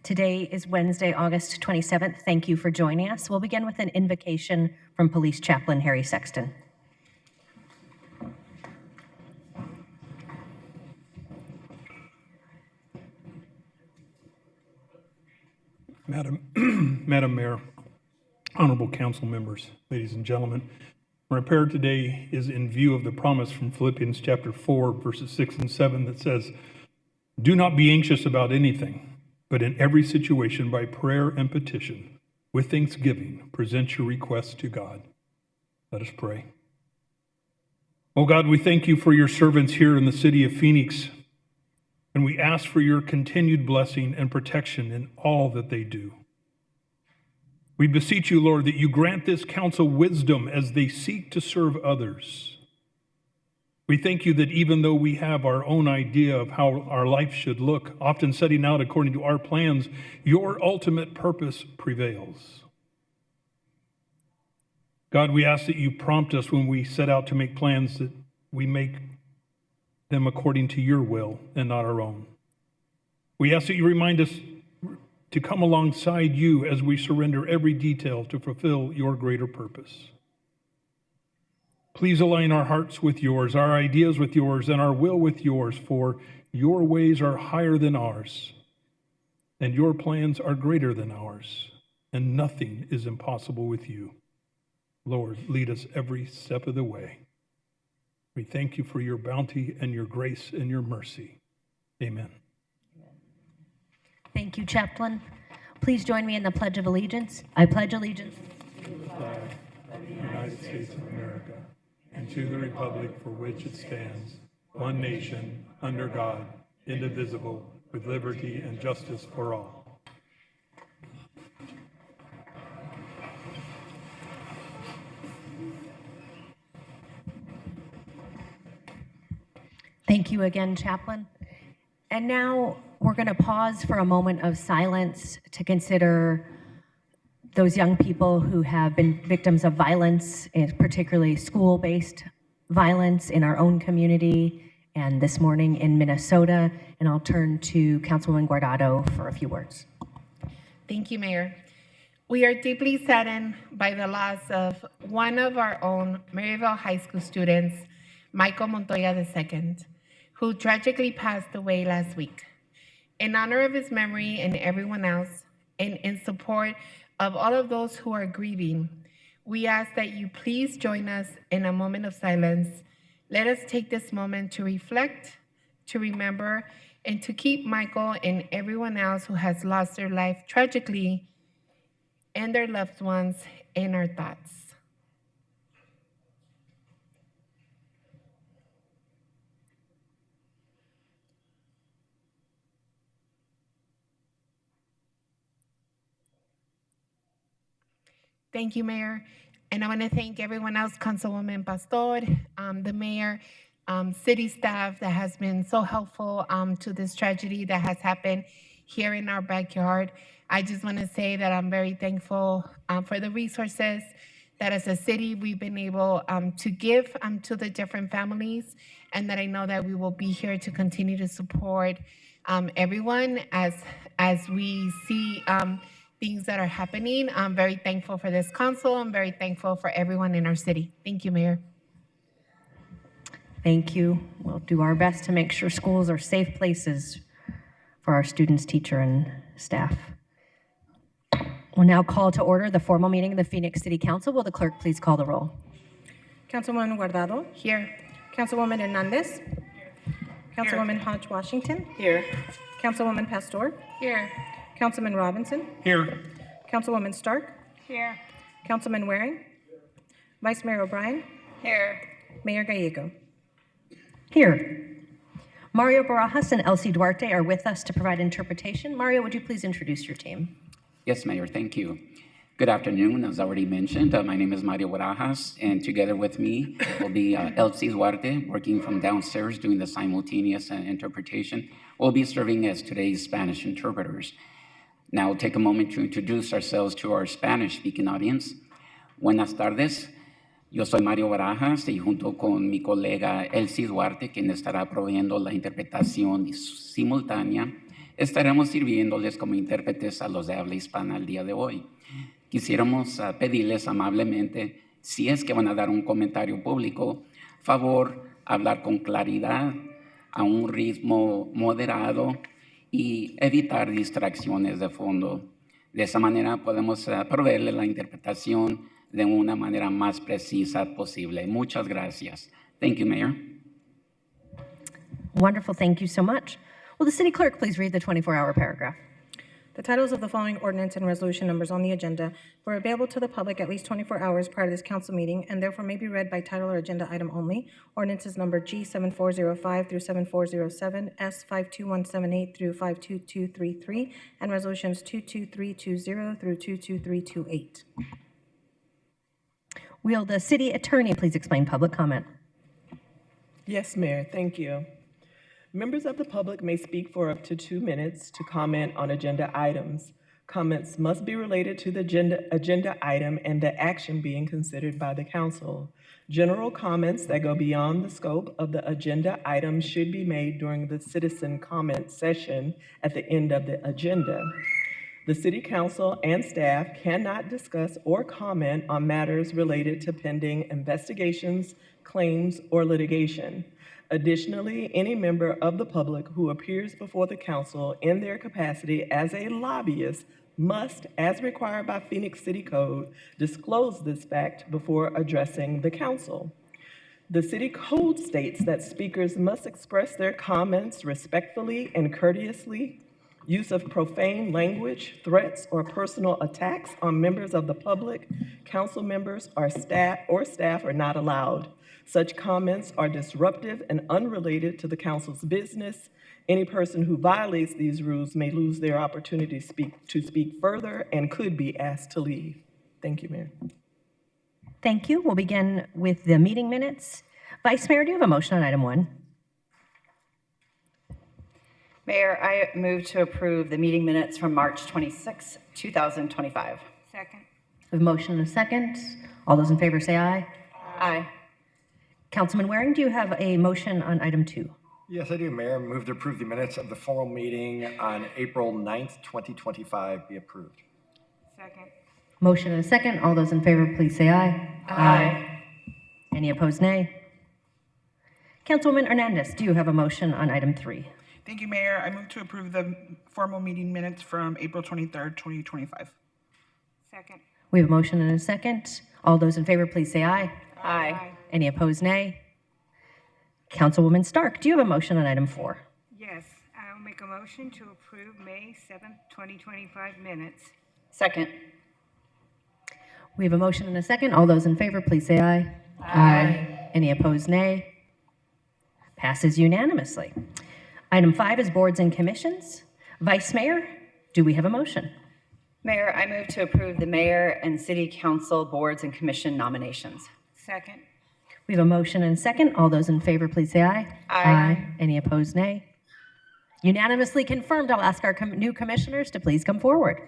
Today is Wednesday, August 27th. Thank you for joining us. We'll begin with an invocation from Police Chaplain Harry Sexton. Madam Mayor, honorable council members, ladies and gentlemen, my prayer today is in view of the promise from Philippians chapter 4, verses 6 and 7 that says, "Do not be anxious about anything, but in every situation by prayer and petition, with thanksgiving, present your requests to God." Let us pray. Oh God, we thank you for your servants here in the city of Phoenix, and we ask for your continued blessing and protection in all that they do. We beseech you, Lord, that you grant this council wisdom as they seek to serve others. We thank you that even though we have our own idea of how our life should look, often setting out according to our plans, your ultimate purpose prevails. God, we ask that you prompt us when we set out to make plans, that we make them according to your will and not our own. We ask that you remind us to come alongside you as we surrender every detail to fulfill your greater purpose. Please align our hearts with yours, our ideas with yours, and our will with yours, for your ways are higher than ours, and your plans are greater than ours, and nothing is impossible with you. Lord, lead us every step of the way. We thank you for your bounty and your grace and your mercy. Amen. Thank you, Chaplain. Please join me in the Pledge of Allegiance. I pledge allegiance To the flag of the United States of America and to the republic for which it stands, one nation, under God, indivisible, with liberty and justice for all. Thank you again, Chaplain. And now we're going to pause for a moment of silence to consider those young people who have been victims of violence, particularly school-based violence in our own community and this morning in Minnesota. And I'll turn to Councilwoman Guardado for a few words. Thank you, Mayor. We are deeply saddened by the loss of one of our own Maryville High School students, Michael Montoya II, who tragically passed away last week. In honor of his memory and everyone else, and in support of all of those who are grieving, we ask that you please join us in a moment of silence. Let us take this moment to reflect, to remember, and to keep Michael and everyone else who has lost their life tragically and their loved ones in our thoughts. Thank you, Mayor. And I want to thank everyone else, Councilwoman Pastor, the mayor, city staff that has been so helpful to this tragedy that has happened here in our backyard. I just want to say that I'm very thankful for the resources that as a city we've been able to give to the different families, and that I know that we will be here to continue to support everyone as we see things that are happening. I'm very thankful for this council. I'm very thankful for everyone in our city. Thank you, Mayor. Thank you. We'll do our best to make sure schools are safe places for our students, teacher, and staff. We'll now call to order the formal meeting of the Phoenix City Council. Will the clerk please call the roll? Councilwoman Guardado. Here. Councilwoman Hernandez. Councilwoman Hodge Washington. Here. Councilwoman Pastor. Here. Councilman Robinson. Here. Councilwoman Stark. Here. Councilman Waring. Vice Mayor O'Brien. Here. Mayor Gallego. Here. Mario Barajas and Elsie Duarte are with us to provide interpretation. Mario, would you please introduce your team? Yes, Mayor, thank you. Good afternoon. As already mentioned, my name is Mario Barajas, and together with me will be Elsie Duarte, working from downstairs doing the simultaneous interpretation. We'll be serving as today's Spanish interpreters. Now, take a moment to introduce ourselves to our Spanish-speaking audience. Buenas tardes. Yo soy Mario Barajas y junto con mi colega Elsie Duarte, quien estará proveyendo la interpretación simultánea, estaremos sirviéndoles como intérpretes a los de habla hispana el día de hoy. Quisiéramos pedirles amablemente, si es que van a dar un comentario público, favor hablar con claridad, a un ritmo moderado y evitar distracciones de fondo. De esa manera podemos proveerle la interpretación de una manera más precisa posible. Muchas gracias. Thank you, Mayor. Wonderful, thank you so much. Will the city clerk please read the 24-hour paragraph? The titles of the following ordinance and resolution numbers on the agenda were available to the public at least 24 hours prior to this council meeting and therefore may be read by title or agenda item only. Ordinances number G 7405 through 7407, S 52178 through 52233, and resolutions 22320 through 22328. Will the city attorney please explain public comment? Yes, Mayor, thank you. Members of the public may speak for up to 2 minutes to comment on agenda items. Comments must be related to the agenda item and the action being considered by the council. General comments that go beyond the scope of the agenda item should be made during the citizen comment session at the end of the agenda. The City Council and staff cannot discuss or comment on matters related to pending investigations, claims, or litigation. Additionally, any member of the public who appears before the council in their capacity as a lobbyist must, as required by Phoenix City Code, disclose this fact before addressing the council. The city code states that speakers must express their comments respectfully and courteously. Use of profane language, threats, or personal attacks on members of the public, council members, or staff are not allowed. Such comments are disruptive and unrelated to the council's business. Any person who violates these rules may lose their opportunity to speak further and could be asked to leave. Thank you, Mayor. Thank you. We'll begin with the meeting minutes. Vice Mayor, do you have a motion on item 1? Mayor, I move to approve the meeting minutes from March 26, 2025. Second. We have a motion and a second. All those in favor say aye. Aye. Councilman Waring, do you have a motion on item 2? Yes, I do, Mayor. Move to approve the minutes of the formal meeting on April 9th, 2025 be approved. Second. Motion and a second. All those in favor, please say aye. Aye. Any opposed, nay. Councilwoman Hernandez, do you have a motion on item 3? Thank you, Mayor. I move to approve the formal meeting minutes from April 23rd, 2025. Second. We have a motion and a second. All those in favor, please say aye. Aye. Any opposed, nay. Councilwoman Stark, do you have a motion on item 4? Yes, I'll make a motion to approve May 7th, 2025 minutes. Second. We have a motion and a second. All those in favor, please say aye. Aye. Any opposed, nay. Passes unanimously. Item 5 is boards and commissions. Vice Mayor, do we have a motion? Mayor, I move to approve the mayor and city council boards and commission nominations. Second. We have a motion and a second. All those in favor, please say aye. Aye. Any opposed, nay. Unanimously confirmed. I'll ask our new commissioners to please come forward.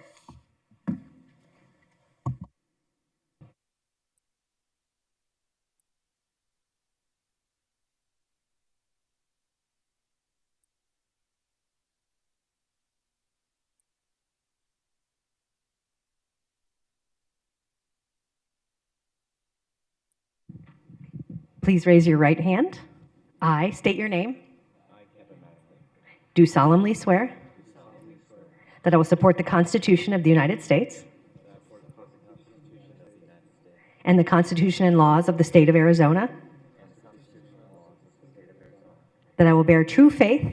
Please raise your right hand. I state your name. Do solemnly swear that I will support the Constitution of the United States and the Constitution and laws of the state of Arizona, that I will bear true faith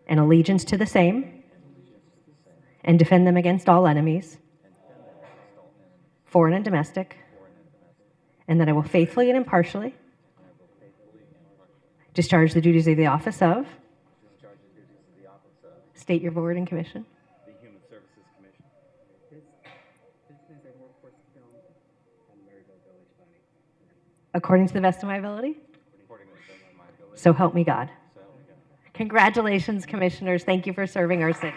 and allegiance to the same and defend them against all enemies, foreign and domestic, and that I will faithfully and impartially discharge the duties of the office of State Your Board and Commission. The Human Services Commission. Business and Workforce Development and Maryville Village Planning. According to the best of my ability. According to the best of my ability. So help me God. So help me God. Congratulations, commissioners. Thank you for serving our city.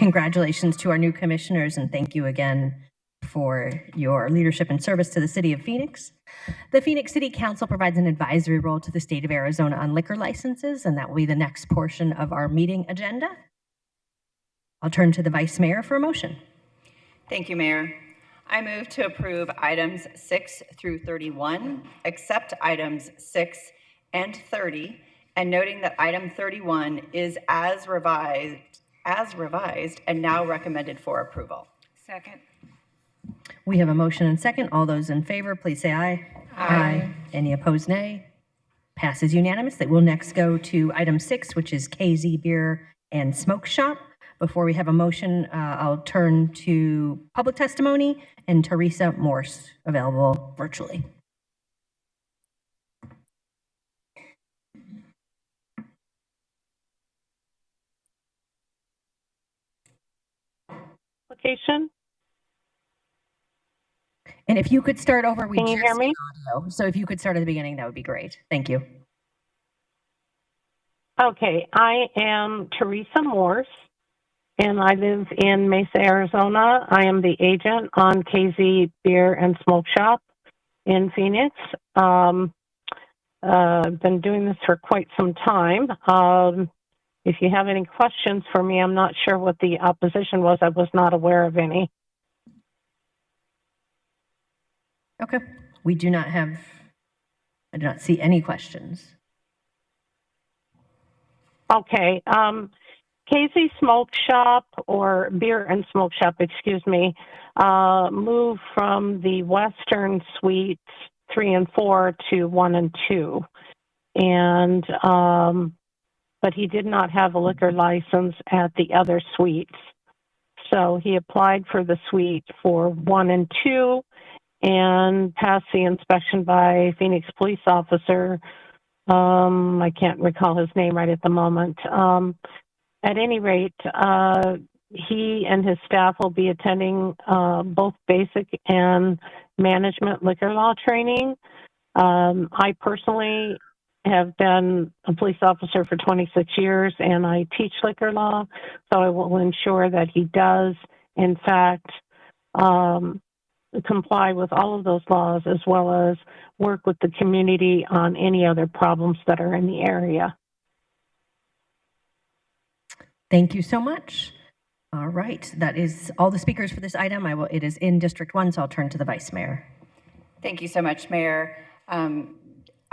Congratulations to our new commissioners, and thank you again for your leadership and service to the city of Phoenix. The Phoenix City Council provides an advisory role to the state of Arizona on liquor licenses, and that will be the next portion of our meeting agenda. I'll turn to the Vice Mayor for a motion. Thank you, Mayor. I move to approve items 6 through 31, except items 6 and 30, and noting that item 31 is as revised and now recommended for approval. Second. We have a motion and second. All those in favor, please say aye. Aye. Any opposed, nay? Passes unanimously. We'll next go to item 6, which is KZ Beer and Smoke Shop. Before we have a motion, I'll turn to public testimony and Teresa Morse, available virtually. Application. And if you could start over, we Can you hear me? audio. So if you could start at the beginning, that would be great. Thank you. Okay, I am Teresa Morse, and I live in Mesa, Arizona. I am the agent on KZ Beer and Smoke Shop in Phoenix. I've been doing this for quite some time. If you have any questions for me, I'm not sure what the opposition was. I was not aware of any. Okay. We do not have, I do not see any questions. Okay. KZ Smoke Shop, or Beer and Smoke Shop, excuse me, moved from the Western Suites 3 and 4 to 1 and 2. And, but he did not have a liquor license at the other suites. So he applied for the suite for 1 and 2 and passed the inspection by Phoenix police officer. I can't recall his name right at the moment. At any rate, he and his staff will be attending both basic and management liquor law training. I personally have been a police officer for 26 years, and I teach liquor law, so I will ensure that he does, in fact, comply with all of those laws, as well as work with the community on any other problems that are in the area. Thank you so much. All right, that is all the speakers for this item. It is in District 1, so I'll turn to the Vice Mayor. Thank you so much, Mayor.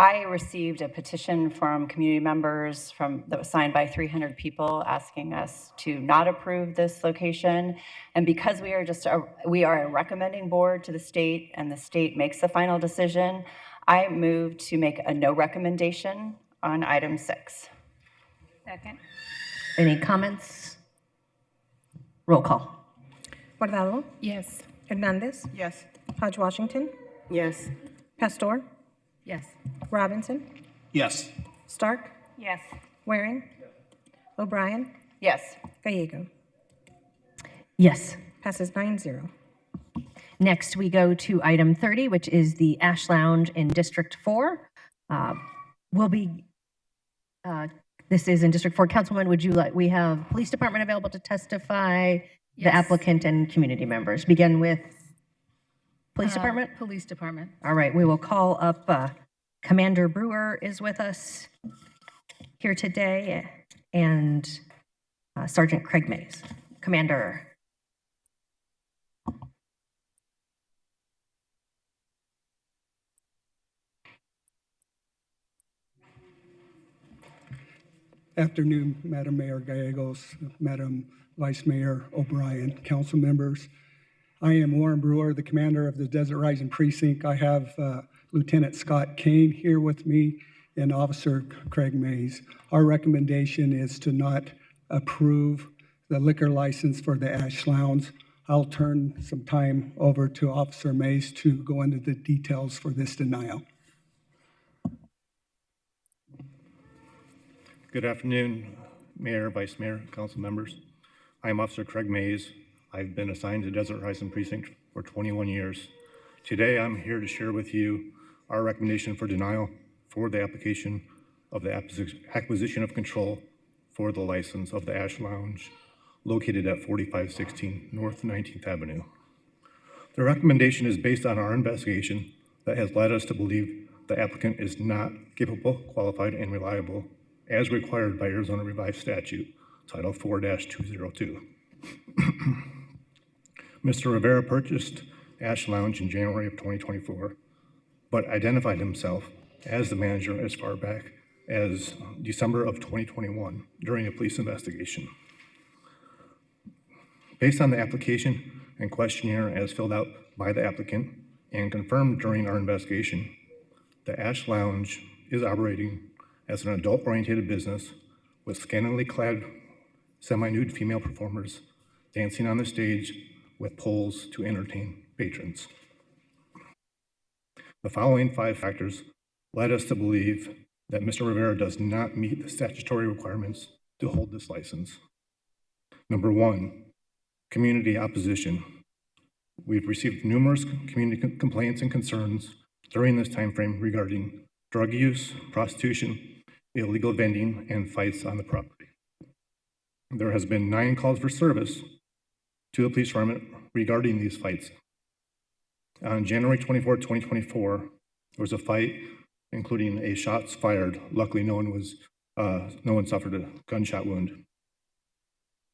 I received a petition from community members that was signed by 300 people asking us to not approve this location. And because we are a recommending board to the state, and the state makes the final decision, I move to make a no recommendation on item 6. Second. Any comments? Roll call. Guardado, Yes. Hernandez, Yes. Hodge Washington, Yes. Pastor, Yes. Robinson, Yes. Stark, Yes. Waring, O'Brien, Yes. Gallego. Yes. Passes 9-0. Next, we go to item 30, which is the Ash Lounge in District 4. This is in District 4. Councilman, we have Police Department available to testify, the applicant and community members. Begin with Police Department? Police Department. All right, we will call up Commander Brewer is with us here today, and Sergeant Craig Mays. Commander. Afternoon, Madam Mayor Gallegos, Madam Vice Mayor O'Brien, council members. I am Warren Brewer, the commander of the Desert Rising Precinct. I have Lieutenant Scott Kane here with me and Officer Craig Mays. Our recommendation is to not approve the liquor license for the Ash Lounge. I'll turn some time over to Officer Mays to go into the details for this denial. Good afternoon, Mayor, Vice Mayor, council members. I am Officer Craig Mays. I've been assigned to Desert Rising Precinct for 21 years. Today, I'm here to share with you our recommendation for denial for the application of the acquisition of control for the license of the Ash Lounge located at 4516 North 19th Avenue. The recommendation is based on our investigation that has led us to believe the applicant is not capable, qualified, and reliable as required by Arizona Revised Statute, Title 4-202. Mr. Rivera purchased Ash Lounge in January of 2024, but identified himself as the manager as far back as December of 2021 during a police investigation. Based on the application and questionnaire as filled out by the applicant and confirmed during our investigation, the Ash Lounge is operating as an adult-oriented business with scantily clad semi-nude female performers dancing on the stage with poles to entertain patrons. The following 5 factors led us to believe that Mr. Rivera does not meet the statutory requirements to hold this license. Number 1, community opposition. We've received numerous community complaints and concerns during this time frame regarding drug use, prostitution, illegal vending, and fights on the property. There has been 9 calls for service to the police department regarding these fights. On January 24, 2024, there was a fight, including a shots fired. Luckily, no one suffered a gunshot wound.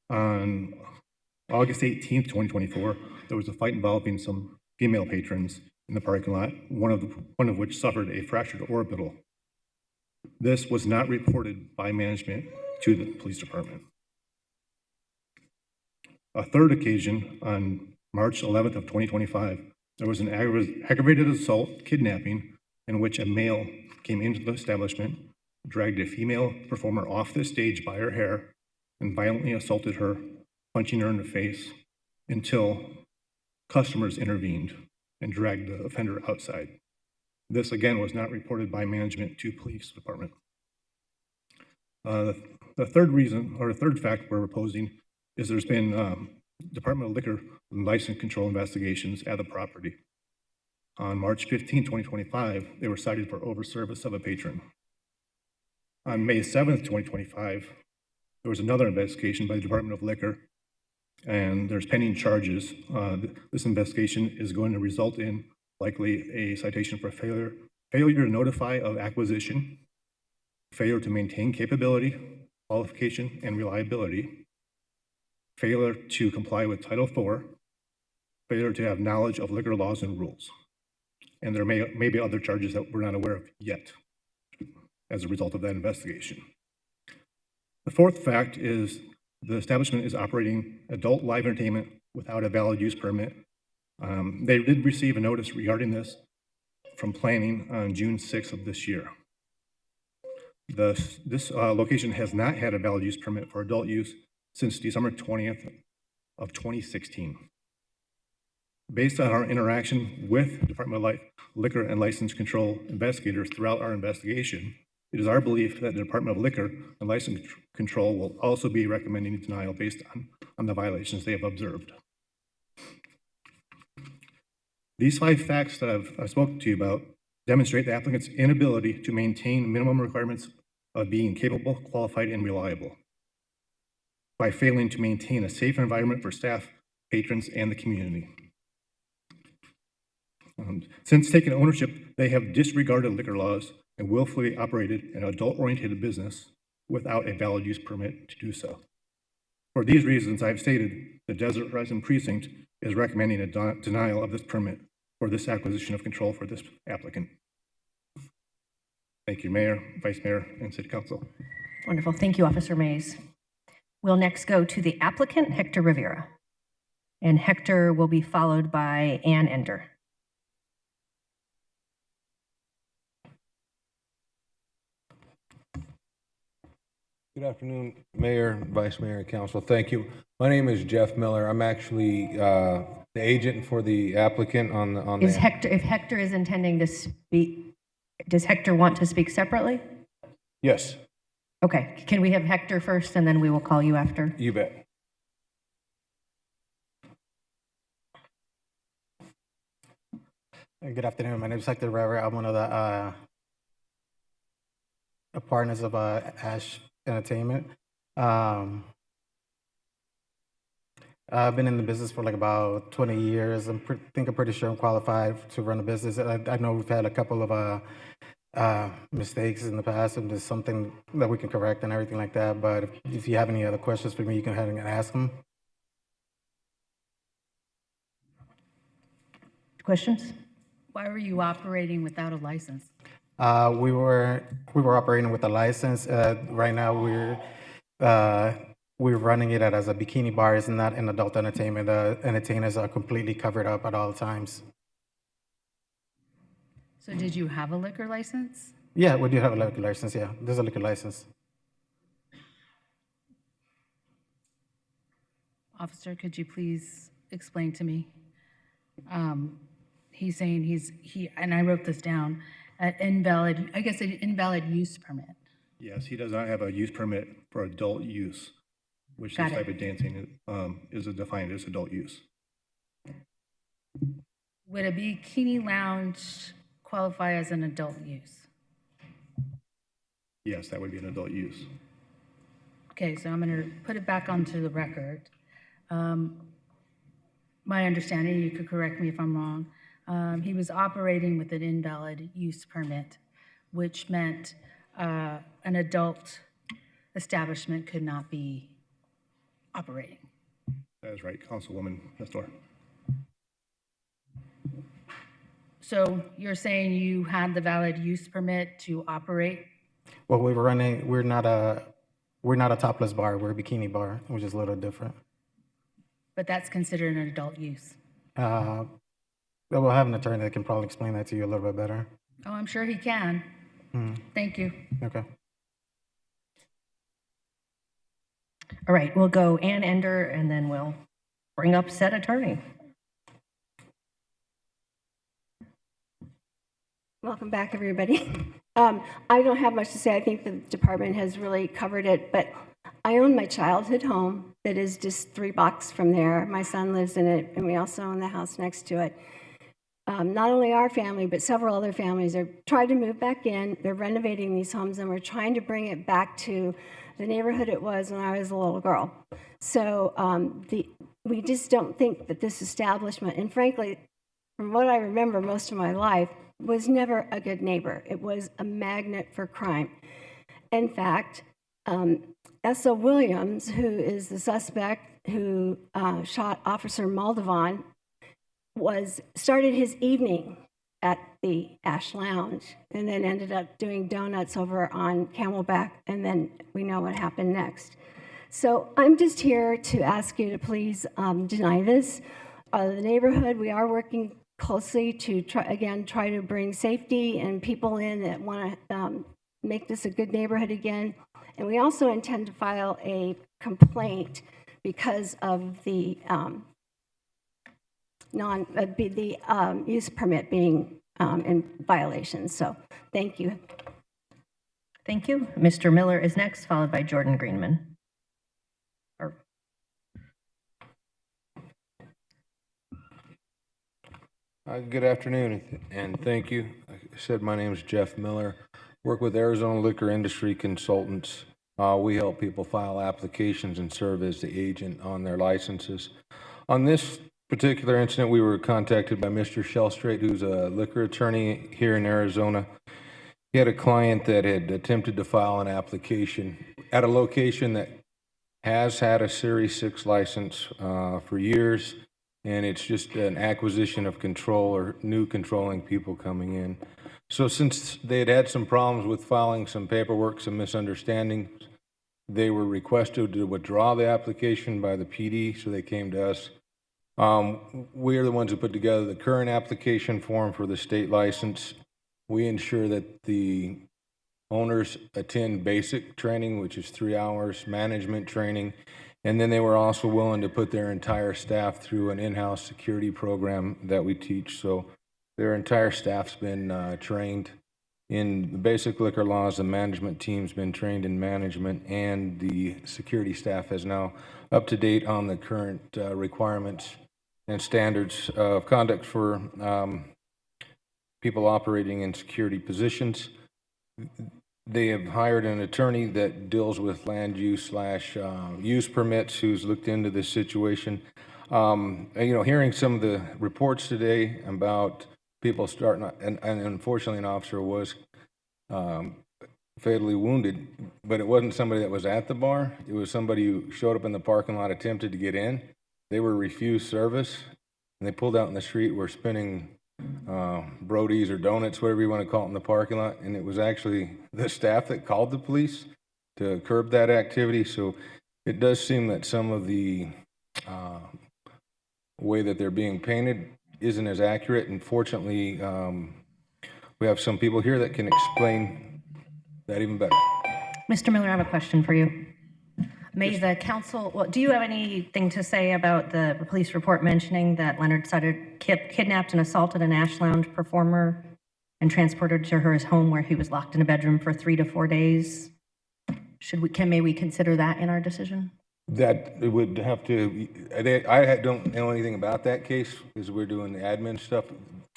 On August 18, 2024, there was a fight involving some female patrons in the parking lot, one of which suffered a fractured orbital. This was not reported by management to the police department. A third occasion, on March 11th of 2025, there was an aggravated assault kidnapping in which a male came into the establishment, dragged a female performer off the stage by her hair, and violently assaulted her, punching her in the face until customers intervened and dragged the offender outside. This, again, was not reported by management to police department. The third reason, or the third fact we're opposing, is there's been Department of Liquor and License Control investigations at the property. On March 15, 2025, they were cited for overservice of a patron. On May 7th, 2025, there was another investigation by the Department of Liquor, and there's pending charges. This investigation is going to result in likely a citation for failure to notify of acquisition, failure to maintain capability, qualification, and reliability, failure to comply with Title IV, failure to have knowledge of liquor laws and rules. And there may be other charges that we're not aware of yet as a result of that investigation. The fourth fact is the establishment is operating adult live entertainment without a valid use permit. They did receive a notice regarding this from planning on June 6th of this year. This location has not had a valid use permit for adult use since December 20th of 2016. Based on our interaction with Department of Liquor and License Control investigators throughout our investigation, it is our belief that the Department of Liquor and License Control will also be recommending denial based on the violations they have observed. These 5 facts that I've spoken to you about demonstrate the applicant's inability to maintain minimum requirements of being capable, qualified, and reliable by failing to maintain a safe environment for staff, patrons, and the community. Since taking ownership, they have disregarded liquor laws and willfully operated an adult-oriented business without a valid use permit to do so. For these reasons, I've stated the Desert Horizon Precinct is recommending a denial of this permit for this acquisition of control for this applicant. Thank you, Mayor, Vice Mayor, and City Council. Wonderful. Thank you, Officer Mays. We'll next go to the applicant, Hector Rivera. And Hector will be followed by Ann Ender. Good afternoon, Mayor, Vice Mayor, and Council. Thank you. My name is Jeff Miller. I'm actually the agent for the applicant on the. If Hector is intending to speak, does Hector want to speak separately? Yes. Okay. Can we have Hector first, and then we will call you after? You bet. Good afternoon. My name is Hector Rivera. I'm one of the partners of Ash Entertainment. I've been in the business for like about 20 years. I'm pretty sure I'm qualified to run a business. I know we've had a couple of mistakes in the past, and there's something that we can correct and everything like that. But if you have any other questions for me, you can go ahead and ask them. Questions? Why were you operating without a license? We were operating with a license. Right now, we're running it as a bikini bar. It's not an adult entertainment. Entertainers are completely covered up at all times. So did you have a liquor license? Yeah, we do have a liquor license. Yeah, there's a liquor license. Officer, could you please explain to me? He's saying and I wrote this down, an invalid use permit. Yes, he does not have a use permit for adult use, which Got this it. type of dancing is defined as adult use. Would a bikini lounge qualify as an adult use? Yes, that would be an adult use. Okay, so I'm going to put it back onto the record. My understanding, you could correct me if I'm wrong, he was operating with an invalid use permit, which meant an adult establishment could not be operating. That is right, Councilwoman Nestor. So you're saying you had the valid use permit to operate? Well, we're not a topless bar. We're a bikini bar, which is a little different. But that's considered an adult use. We'll have an attorney that can probably explain that to you a little bit better. Oh, I'm sure he can. Thank you. Okay. All right, we'll go Ann Ender, and then we'll bring up said attorney. Welcome back, everybody. I don't have much to say. I think the department has really covered it, but I own my childhood home that is just 3 blocks from there. My son lives in it, and we also own the house next to it. Not only our family, but several other families are trying to move back in. They're renovating these homes, and we're trying to bring it back to the neighborhood it was when I was a little girl. So we just don't think that this establishment, and frankly, from what I remember most of my life, was never a good neighbor. It was a magnet for crime. In fact, S.O. Williams, who is the suspect who shot Officer Moldovan, started his evening at the Ash Lounge and then ended up doing donuts over on Camelback, and then we know what happened next. So I'm just here to ask you to please deny this. The neighborhood, we are working closely to try to bring safety and people in that want to make this a good neighborhood again. And we also intend to file a complaint because of the use permit being in violation. So thank you. Thank you. Mr. Miller is next, followed by Jordan Greenman. Good afternoon, and thank you. Like I said, my name is Jeff Miller. Work with Arizona Liquor Industry Consultants. We help people file applications and serve as the agent on their licenses. On this particular incident, we were contacted by Mr. Shellstraight, who's a liquor attorney here in Arizona. He had a client that had attempted to file an application at a location that has had a Series 6 license for years, and it's just an acquisition of control or new controlling people coming in. So since they had had some problems with filing some paperwork, some misunderstandings, they were requested to withdraw the application by the PD, so they came to us. We are the ones who put together the current application form for the state license. We ensure that the owners attend basic training, which is 3 hours, management training, and then they were also willing to put their entire staff through an in-house security program that we teach. So their entire staff's been trained in the basic liquor laws. The management team's been trained in management, and the security staff is now up to date on the current requirements and standards of conduct for people operating in security positions. They have hired an attorney that deals with land use slash use permits who's looked into this situation. Hearing some of the reports today about people starting, and unfortunately an officer was fatally wounded, but it wasn't somebody that was at the bar. It was somebody who showed up in the parking lot, attempted to get in. They were refused service, and they pulled out in the street, were spinning Brodies or donuts, whatever you want to call it, in the parking lot. And it was actually the staff that called the police to curb that activity. So it does seem that some of the way that they're being painted isn't as accurate. And fortunately, we have some people here that can explain that even better. Mr. Miller, I have a question for you. May the council, well, do you have anything to say about the police report mentioning that Leonard Sutter kidnapped and assaulted an Ash Lounge performer and transported to her home where he was locked in a bedroom for 3 to 4 days? May we consider that in our decision? That it would have to, I don't know anything about that case because we're doing the admin stuff.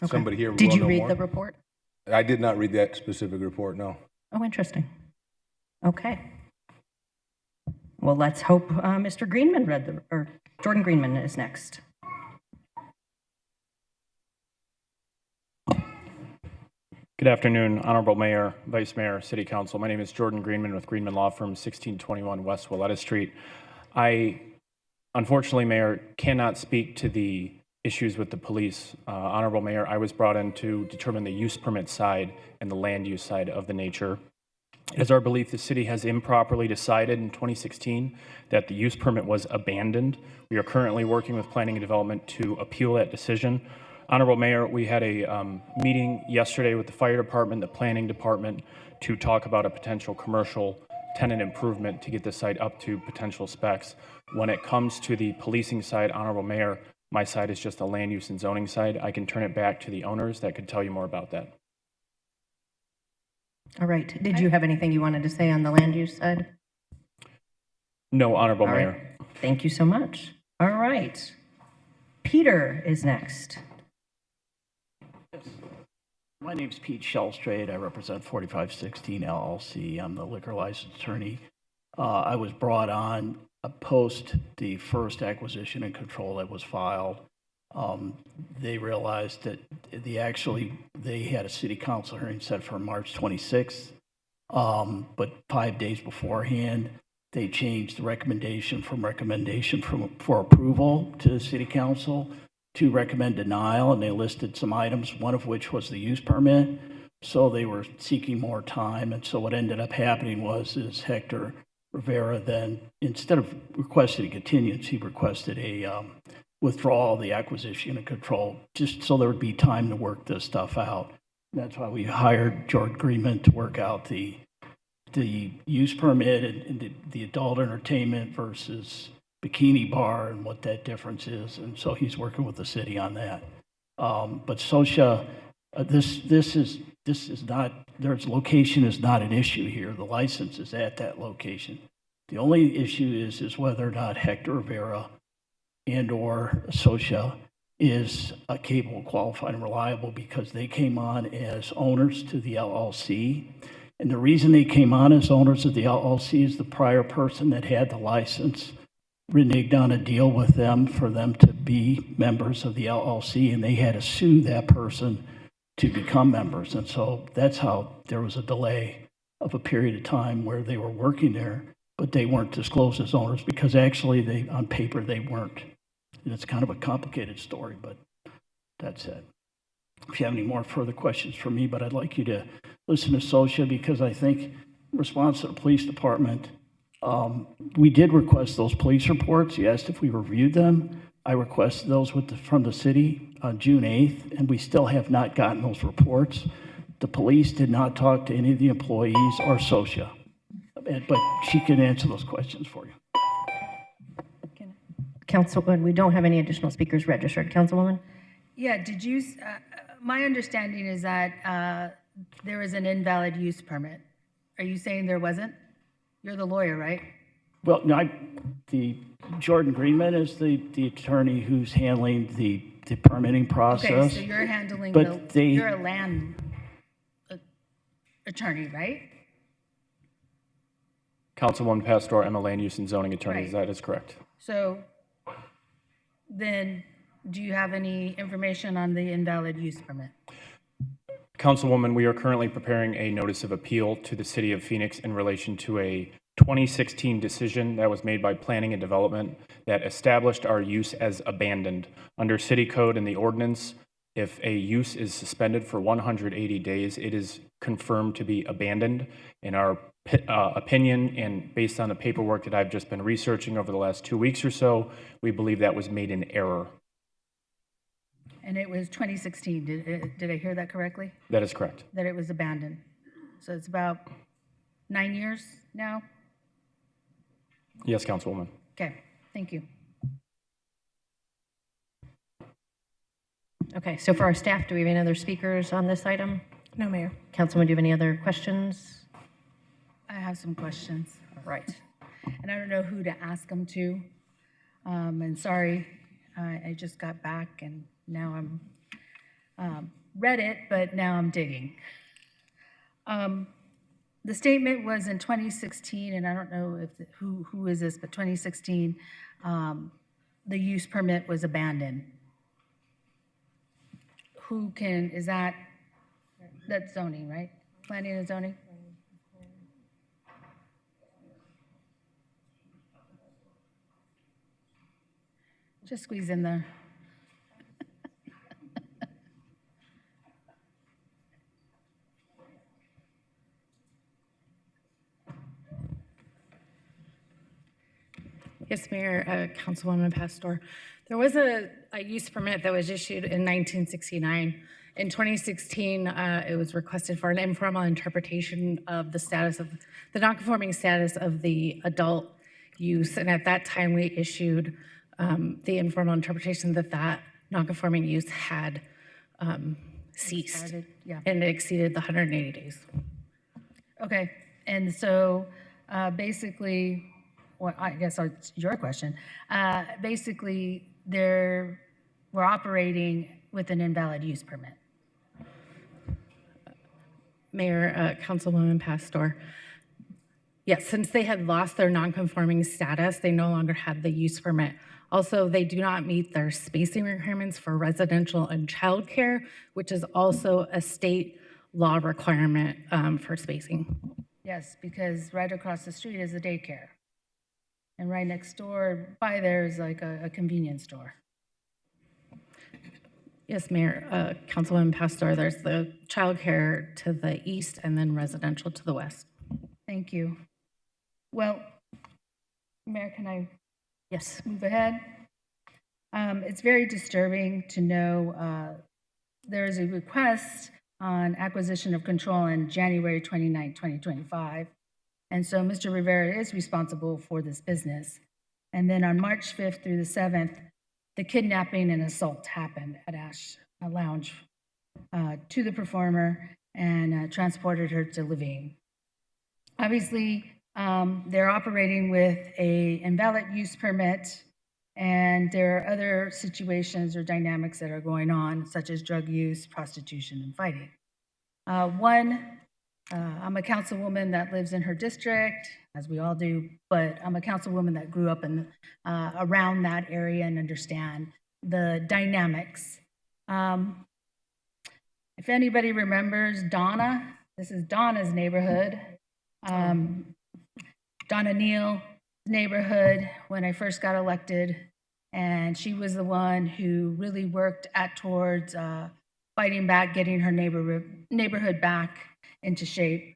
Okay. Somebody here will Did you know read more. the report? I did not read that specific report, no. Oh, interesting. Okay. Well, let's hope Mr. Greenman or Jordan Greenman is next. Good afternoon, Honorable Mayor, Vice Mayor, City Council. My name is Jordan Greenman with Greenman Law Firm, 1621 West Willetta Street. I, unfortunately, Mayor, cannot speak to the issues with the police. Honorable Mayor, I was brought in to determine the use permit side and the land use side of the nature. It is our belief the city has improperly decided in 2016 that the use permit was abandoned. We are currently working with Planning and Development to appeal that decision. Honorable Mayor, we had a meeting yesterday with the Fire Department, the Planning Department, to talk about a potential commercial tenant improvement to get the site up to potential specs. When it comes to the policing side, Honorable Mayor, my side is just a land use and zoning side. I can turn it back to the owners that could tell you more about that. All right. Did you have anything you wanted to say on the land use side? No, Honorable All Mayor. right. Thank you so much. All right. Peter is next. My name's Pete Shellstrade. I represent 4516 LLC. I'm the liquor license attorney. I was brought on post the first acquisition and control that was filed. They realized that they had a city council hearing set for March 26th, but 5 days beforehand, they changed the recommendation for approval to the city council to recommend denial, and they listed some items, one of which was the use permit. So they were seeking more time, and so what ended up happening is Hector Rivera then, instead of requesting a continuance, he requested a withdrawal of the acquisition and control, just so there would be time to work this stuff out. And that's why we hired Jordan Greenman to work out the use permit and the adult entertainment versus bikini bar and what that difference is. And so he's working with the city on that. But SOCIA, this is not, their location is not an issue here. The license is at that location. The only issue is whether or not Hector Rivera and or SOCIA is capable, qualified, and reliable, because they came on as owners to the LLC. And the reason they came on as owners of the LLC is the prior person that had the license reneged on a deal with them for them to be members of the LLC, and they had to sue that person to become members. And so that's how there was a delay of a period of time where they were working there, but they weren't disclosed as owners because actually on paper they weren't. And it's kind of a complicated story, but that's it. If you have any more further questions for me, but I'd like you to listen to SOCIA, because I think in response to the police department, we did request those police reports. You asked if we reviewed them. I requested those from the city on June 8th, and we still have not gotten those reports. The police did not talk to any of the employees or SOCIA, but she can answer those questions for you. Councilwoman, we don't have any additional speakers registered. Councilwoman? Yeah, did you, my understanding is that there was an invalid use permit. Are you saying there wasn't? You're the lawyer, right? Well, no, the Jordan Greenman is the attorney who's handling the permitting process. Okay, so you're handling but you're a land attorney, right? Councilwoman Pastor, I'm a land use and zoning attorney. Right. That is correct. So then, do you have any information on the invalid use permit? Councilwoman, we are currently preparing a notice of appeal to the City of Phoenix in relation to a 2016 decision that was made by Planning and Development that established our use as abandoned. Under City Code and the ordinance, if a use is suspended for 180 days, it is confirmed to be abandoned. In our opinion, and based on the paperwork that I've just been researching over the last 2 weeks or so, we believe that was made in error. And it was 2016. Did I hear that correctly? That is correct. That it was abandoned. So it's about 9 years now? Yes, Councilwoman. Okay, thank you. Okay, so for our staff, do we have any other speakers on this item? No, Mayor. Councilman, do you have any other questions? I have some questions. Right. And I don't know who to ask them to. And sorry, I just got back and now I'm read it, but now I'm digging. The statement was in 2016, and I don't know if who is this, but 2016, the use permit was abandoned. Who can, is that's zoning, right? Planning and zoning? Just squeeze in there. Yes, Mayor, Councilwoman Pastor. There was a use permit that was issued in 1969. In 2016, it was requested for an informal interpretation of the status of the nonconforming status of the adult use. And at that time, we issued the informal interpretation that nonconforming use had ceased and it exceeded the 180 days. Okay, and so basically, well, I guess it's your question. Basically, we're operating with an invalid use permit. Mayor, Councilwoman Pastor. Yes, since they had lost their nonconforming status, they no longer had the use permit. Also, they do not meet their spacing requirements for residential and childcare, which is also a state law requirement for spacing. Yes, because right across the street is a daycare. And right next door by there is like a convenience store. Yes, Mayor, Councilwoman Pastor, there's the childcare to the east and then residential to the west. Thank you. Well, Mayor, can I yes move ahead? It's very disturbing to know there is a request on acquisition of control on January 29, 2025. And so Mr. Rivera is responsible for this business. And then on March 5th through the 7th, the kidnapping and assault happened at Ash Lounge to the performer and transported her to Levine. Obviously, they're operating with an invalid use permit, and there are other situations or dynamics that are going on, such as drug use, prostitution, and fighting. I'm a councilwoman that lives in her district, as we all do, but I'm a councilwoman that grew up in around that area and understand the dynamics. If anybody remembers Donna, this is Donna's neighborhood. Donna Neal's neighborhood when I first got elected, and she was the one who really worked towards fighting back, getting her neighborhood back into shape.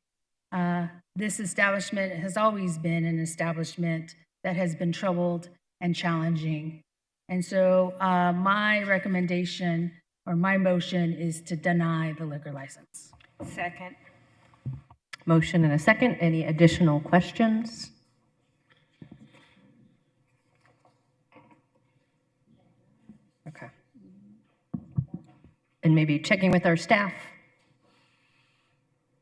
This establishment has always been an establishment that has been troubled and challenging. And so my recommendation or my motion is to deny the liquor license. Second. Motion and a second. Any additional questions? Okay. And maybe checking with our staff.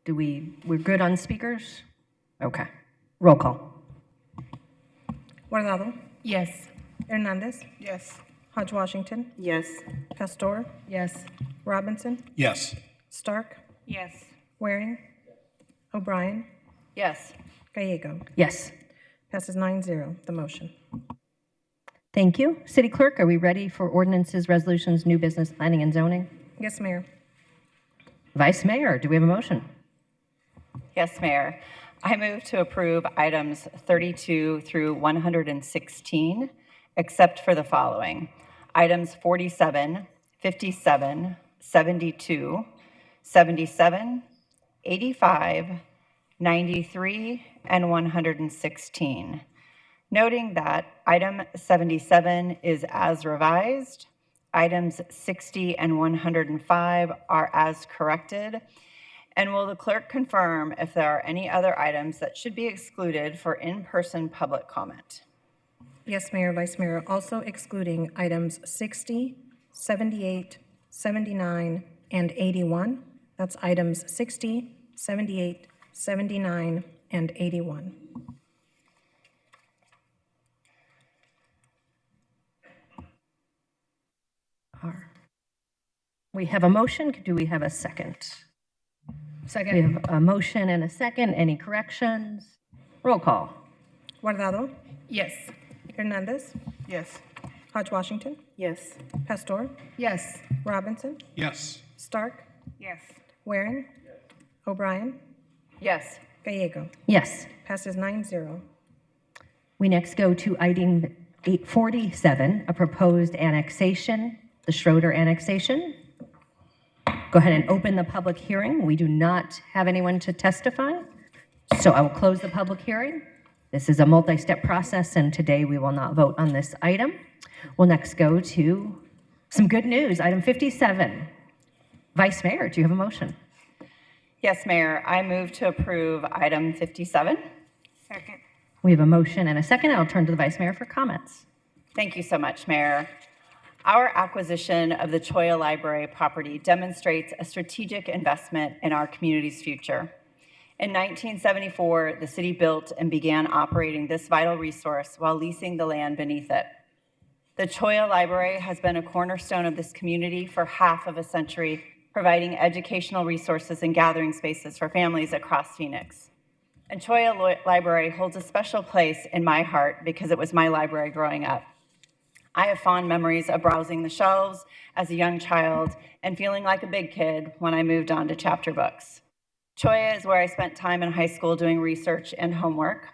We're good on speakers? Okay. Roll call. Guardado. Yes. Hernandez. Yes. Hodge Washington. Yes. Pastor. Yes. Robinson. Yes. Stark. Yes. Waring. O'Brien. Yes. Gallego. Yes. Passes 9-0, the motion. Thank you. City Clerk, are we ready for ordinances, resolutions, new business, planning, and zoning? Yes, Mayor. Vice Mayor, do we have a motion? Yes, Mayor. I move to approve items 32 through 116, except for the following. Items 47, 57, 72, 77, 85, 93, and 116. Noting that item 77 is as revised, items 60 and 105 are as corrected. And will the clerk confirm if there are any other items that should be excluded for in-person public comment? Yes, Mayor, Vice Mayor, also excluding items 60, 78, 79, and 81. That's items 60, 78, 79, and 81. We have a motion. Do we have a second? Second. We have a motion and a second. Any corrections? Roll call. Guardado. Yes. Hernandez. Yes. Hodge Washington. Yes. Pastor. Yes. Robinson. Yes. Stark. Yes. Waring. O'Brien. Yes. Gallego. Yes. Passes 9-0. We next go to item 847, a proposed annexation, the Schroeder annexation. Go ahead and open the public hearing. We do not have anyone to testify, so I will close the public hearing. This is a multi-step process, and today we will not vote on this item. We'll next go to some good news. Item 57. Vice Mayor, do you have a motion? Yes, Mayor. I move to approve item 57. Second. We have a motion and a second. I'll turn to the Vice Mayor for comments. Thank you so much, Mayor. Our acquisition of the Choya Library property demonstrates a strategic investment in our community's future. In 1974, the city built and began operating this vital resource while leasing the land beneath it. The Choya Library has been a cornerstone of this community for half of a century, providing educational resources and gathering spaces for families across Phoenix. And Choya Library holds a special place in my heart because it was my library growing up. I have fond memories of browsing the shelves as a young child and feeling like a big kid when I moved on to chapter books. Choya is where I spent time in high school doing research and homework,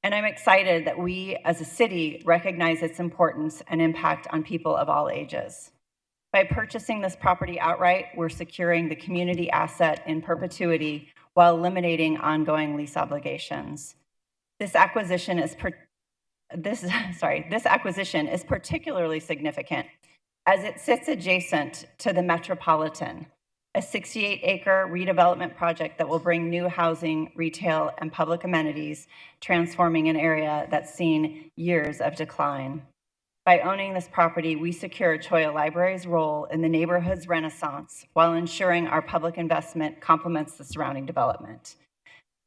and I'm excited that we as a city recognize its importance and impact on people of all ages. By purchasing this property outright, we're securing the community asset in perpetuity while eliminating ongoing lease obligations. This acquisition is particularly significant as it sits adjacent to the Metropolitan, a 68-acre redevelopment project that will bring new housing, retail, and public amenities, transforming an area that's seen years of decline. By owning this property, we secure Choya Library's role in the neighborhood's renaissance while ensuring our public investment complements the surrounding development.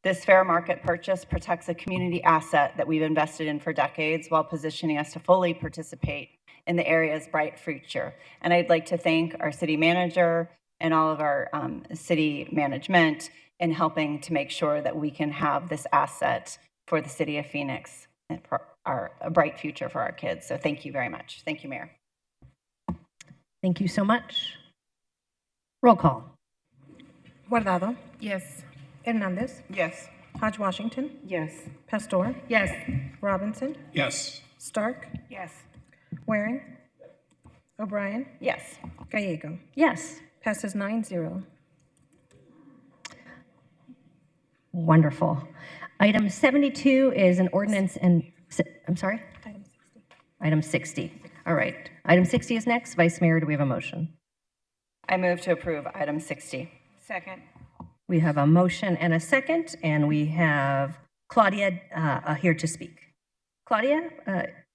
This fair market purchase protects a community asset that we've invested in for decades while positioning us to fully participate in the area's bright future. And I'd like to thank our city manager and all of our city management in helping to make sure that we can have this asset for the city of Phoenix and for a bright future for our kids. So thank you very much. Thank you, Mayor. Thank you so much. Roll call. Guardado. Yes. Hernandez. Yes. Hodge Washington. Yes. Pastor. Yes. Robinson. Yes. Stark. Yes. Waring. O'Brien. Yes. Gallego. Yes. Passes 9-0. Wonderful. Item 72 is an ordinance and, I'm sorry? Item 60. Item 60. All right. Item 60 is next. Vice Mayor, do we have a motion? I move to approve item 60. Second. We have a motion and a second, and we have Claudia here to speak. Claudia,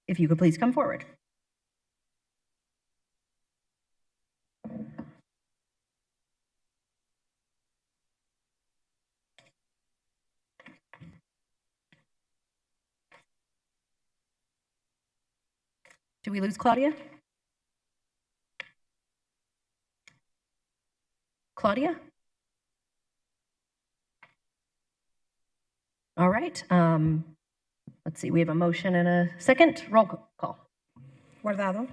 if you could please come forward. Did we lose Claudia? Claudia? All right. Let's see. We have a motion and a second. Roll call. Guardado,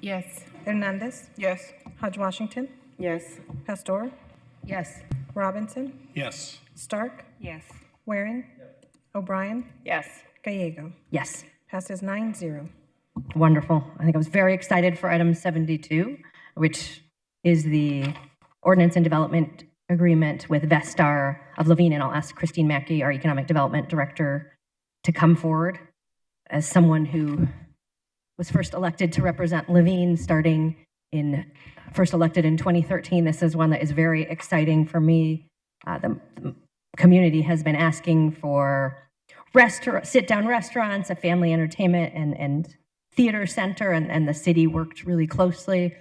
Yes. Hernandez, Yes. Hodge Washington, Yes. Pastor, Yes. Robinson, Yes. Stark, Yes. Waring, O'Brien, Yes. Gallego. Yes. Passes 9-0. Wonderful. I think I was very excited for item 72, which is the ordinance and development agreement with Vestar of Levine. And I'll ask Christine Mackey, our economic development director, to come forward as someone who was first elected to represent Levine first elected in 2013. This is one that is very exciting for me. The community has been asking for sit-down restaurants, a family entertainment and theater center, and the city worked really closely.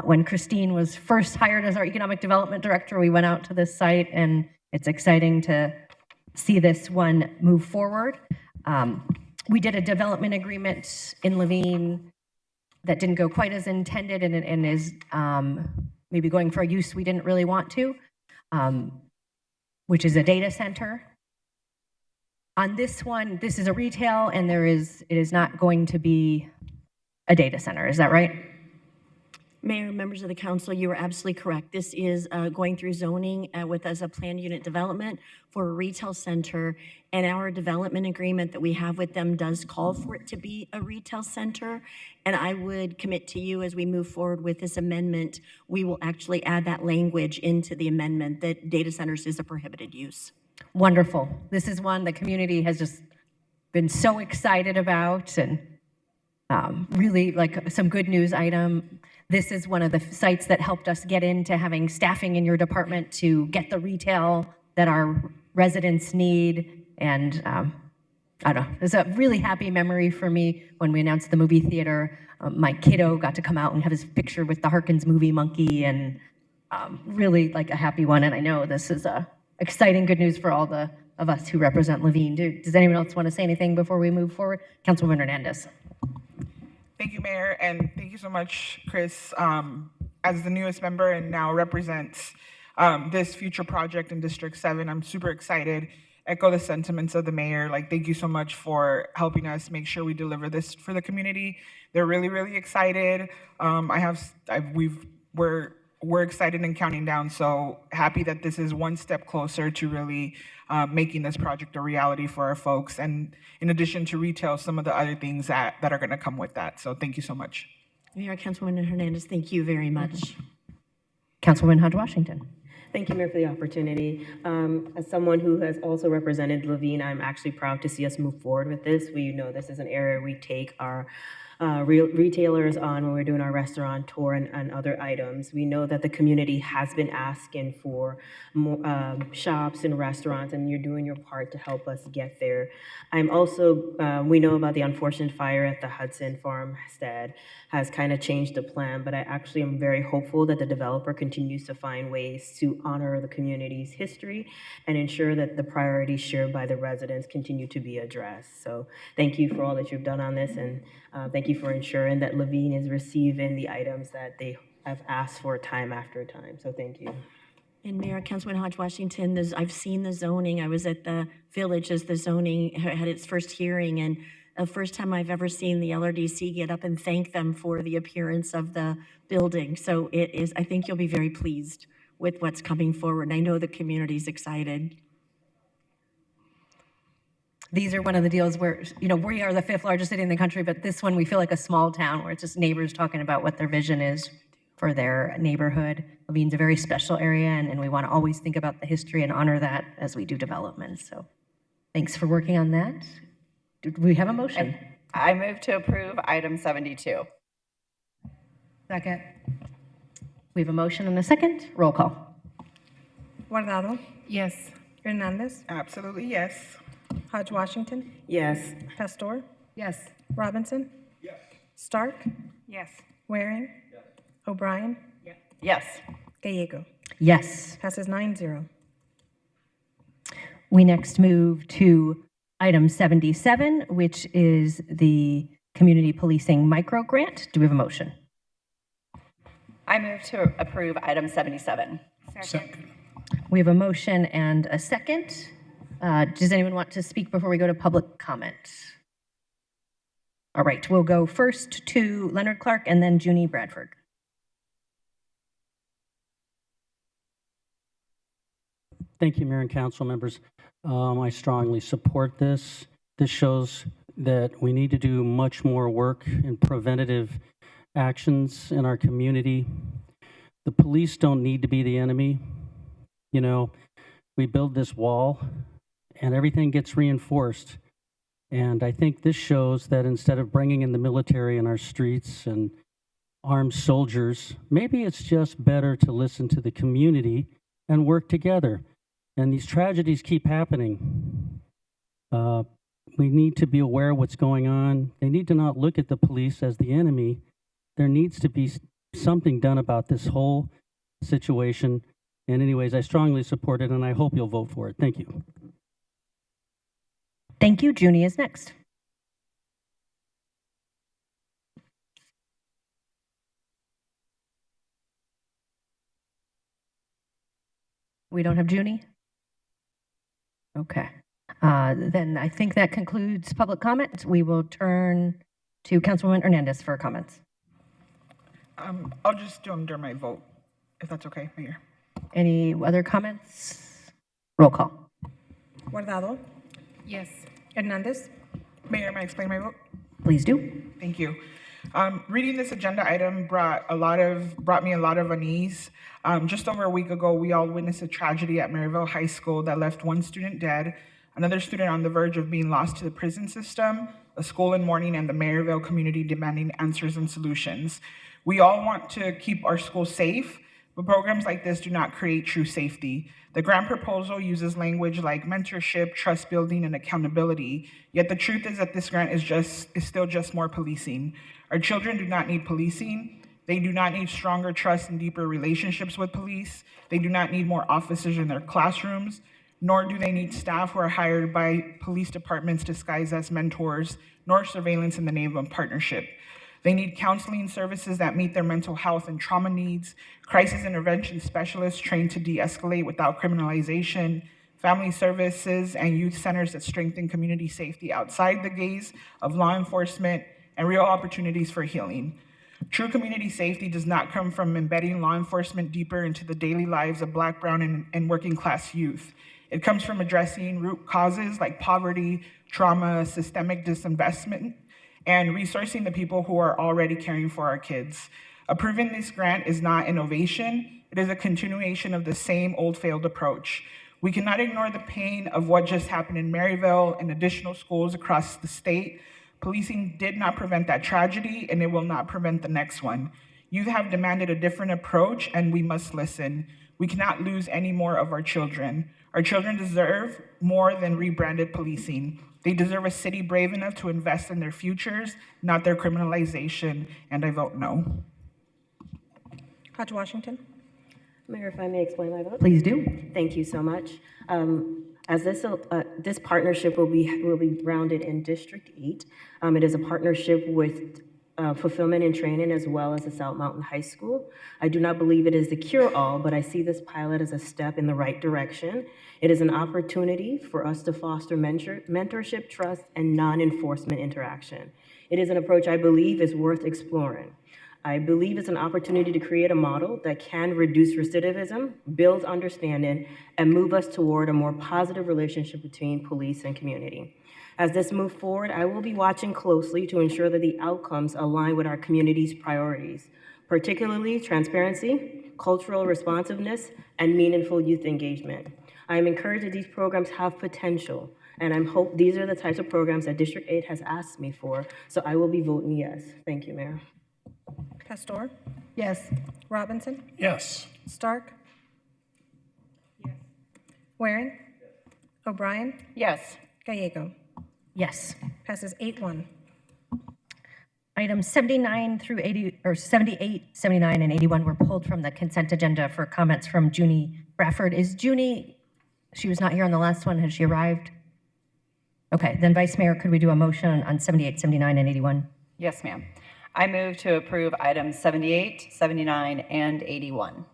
When Christine was first hired as our economic development director, we went out to this site, and it's exciting to see this one move forward. We did a development agreement in Levine that didn't go quite as intended and is maybe going for a use we didn't really want to, which is a data center. On this one, this is a retail, and it is not going to be a data center. Is that right? Mayor, members of the council, you are absolutely correct. This is going through zoning with us a planned unit development for a retail center, and our development agreement that we have with them does call for it to be a retail center. And I would commit to you as we move forward with this amendment, we will actually add that language into the amendment that data centers is a prohibited use. Wonderful. This is one the community has just been so excited about, and really like some good news item. This is one of the sites that helped us get into having staffing in your department to get the retail that our residents need. And I don't know, it's a really happy memory for me when we announced the movie theater. My kiddo got to come out and have his picture with the Harkins movie monkey, and really like a happy one. And I know this is exciting good news for all of us who represent Levine. Does anyone else want to say anything before we move forward? Councilwoman Hernandez. Thank you, Mayor, and thank you so much, Chris, as the newest member and now represents this future project in District 7. I'm super excited. Echo the sentiments of the mayor. Like, thank you so much for helping us make sure we deliver this for the community. They're really, really excited. We're excited and counting down. So happy that this is one step closer to really making this project a reality for our folks. And in addition to retail, some of the other things that are going to come with that. So thank you so much. Mayor, Councilwoman Hernandez, thank you very much. Councilwoman Hodge Washington. Thank you, Mayor, for the opportunity. As someone who has also represented Levine, I'm actually proud to see us move forward with this. We know this is an area we take our retailers on when we're doing our restaurant tour and other items. We know that the community has been asking for more shops and restaurants, and you're doing your part to help us get there. I'm also, we know about the unfortunate fire at the Hudson Farmstead has kind of changed the plan, but I actually am very hopeful that the developer continues to find ways to honor the community's history and ensure that the priorities shared by the residents continue to be addressed. So thank you for all that you've done on this, and thank you for ensuring that Levine is receiving the items that they have asked for time after time. So thank you. And Mayor, Councilman Hodge Washington, I've seen the zoning. I was at the Village as the zoning had its first hearing, and the first time I've ever seen the LRDC get up and thank them for the appearance of the building. So it is, I think you'll be very pleased with what's coming forward. And I know the community's excited. These are one of the deals where, you know, we are the 5th largest city in the country, but this one we feel like a small town where it's just neighbors talking about what their vision is for their neighborhood. Levine's a very special area, and we want to always think about the history and honor that as we do development. So thanks for working on that. Do we have a motion? I move to approve item 72. Second. We have a motion and a second. Roll call. Guardado, Yes. Hernandez, Absolutely, yes. Hodge Washington, Yes. Pastor, Yes. Robinson, Stark, Yes. Waring, O'Brien, Yes. Gallego. Yes. Passes 9-0. We next move to item 77, which is the Community Policing Micro Grant. Do we have a motion? I move to approve item 77. Second. We have a motion and a second. Does anyone want to speak before we go to public comment? All right, we'll go first to Leonard Clark and then Junie Bradford. Thank you, Mayor and Council members. I strongly support this. This shows that we need to do much more work in preventative actions in our community. The police don't need to be the enemy. You know, we build this wall and everything gets reinforced. And I think this shows that instead of bringing in the military in our streets and armed soldiers, maybe it's just better to listen to the community and work together. And these tragedies keep happening. We need to be aware of what's going on. They need to not look at the police as the enemy. There needs to be something done about this whole situation. And anyways, I strongly support it and I hope you'll vote for it. Thank you. Thank you. Junie is next. We don't have Junie? Okay. Then I think that concludes public comment. We will turn to Councilwoman Hernandez for comments. I'll just do them during my vote, if that's okay, Mayor. Any other comments? Roll call. Guardado. Yes. Hernandez. Mayor, may I explain my vote? Please do. Thank you. Reading this agenda item brought me a lot of unease. Just over a week ago, we all witnessed a tragedy at Maryville High School that left one student dead, another student on the verge of being lost to the prison system, a school in mourning, and the Maryville community demanding answers and solutions. We all want to keep our schools safe, but programs like this do not create true safety. The grant proposal uses language like mentorship, trust building, and accountability, yet the truth is that this grant is still just more policing. Our children do not need policing. They do not need stronger trust and deeper relationships with police. They do not need more officers in their classrooms, nor do they need staff who are hired by police departments disguised as mentors, nor surveillance in the name of partnership. They need counseling services that meet their mental health and trauma needs, crisis intervention specialists trained to de-escalate without criminalization, family services and youth centers that strengthen community safety outside the gaze of law enforcement, and real opportunities for healing. True community safety does not come from embedding law enforcement deeper into the daily lives of Black, brown, and working class youth. It comes from addressing root causes like poverty, trauma, systemic disinvestment, and resourcing the people who are already caring for our kids. Approving this grant is not innovation, it is a continuation of the same old failed approach. We cannot ignore the pain of what just happened in Maryville and additional schools across the state. Policing did not prevent that tragedy, and it will not prevent the next one. You have demanded a different approach, and we must listen. We cannot lose any more of our children. Our children deserve more than rebranded policing. They deserve a city brave enough to invest in their futures, not their criminalization, and I vote no. Hodge Washington. Mayor, if I may explain my vote? Please do. Thank you so much. As this partnership will be grounded in District 8. It is a partnership with fulfillment and training as well as the South Mountain High School. I do not believe it is the cure-all, but I see this pilot as a step in the right direction. It is an opportunity for us to foster mentorship, trust, and non-enforcement interaction. It is an approach I believe is worth exploring. I believe it's an opportunity to create a model that can reduce recidivism, build understanding, and move us toward a more positive relationship between police and community. As this moves forward, I will be watching closely to ensure that the outcomes align with our community's priorities, particularly transparency, cultural responsiveness, and meaningful youth engagement. I am encouraged that these programs have potential, and I hope these are the types of programs that District 8 has asked me for, so I will be voting yes. Thank you, Mayor. Pastor. Yes. Robinson. Yes. Stark. Yes. Waring. O'Brien. Yes. Gallego. Yes. Passes 8-1. Items 79 through 80, or 78, 79, and 81 were pulled from the consent agenda for comments from Junie Bradford. Is Junie, she was not here on the last one, has she arrived? Okay, then Vice Mayor, could we do a motion on 78, 79, and 81? Yes, ma'am. I move to approve items 78, 79, and 81.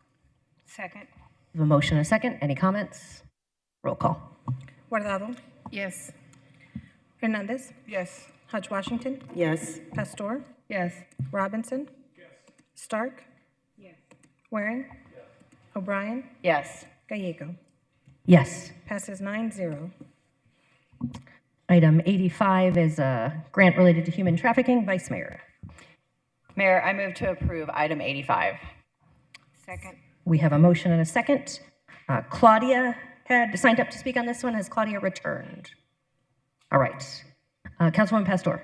Second. We have a motion and a second. Any comments? Roll call. Guardado, Yes. Hernandez, Yes. Hodge Washington, Yes. Pastor, Yes. Robinson, Stark, Waring, O'Brien, Yes. Gallego. Yes. Passes 9-0. Item 85 is a grant related to human trafficking. Vice Mayor. Mayor, I move to approve item 85. Second. We have a motion and a second. Claudia had signed up to speak on this one. Has Claudia returned? All right. Councilwoman Pastor.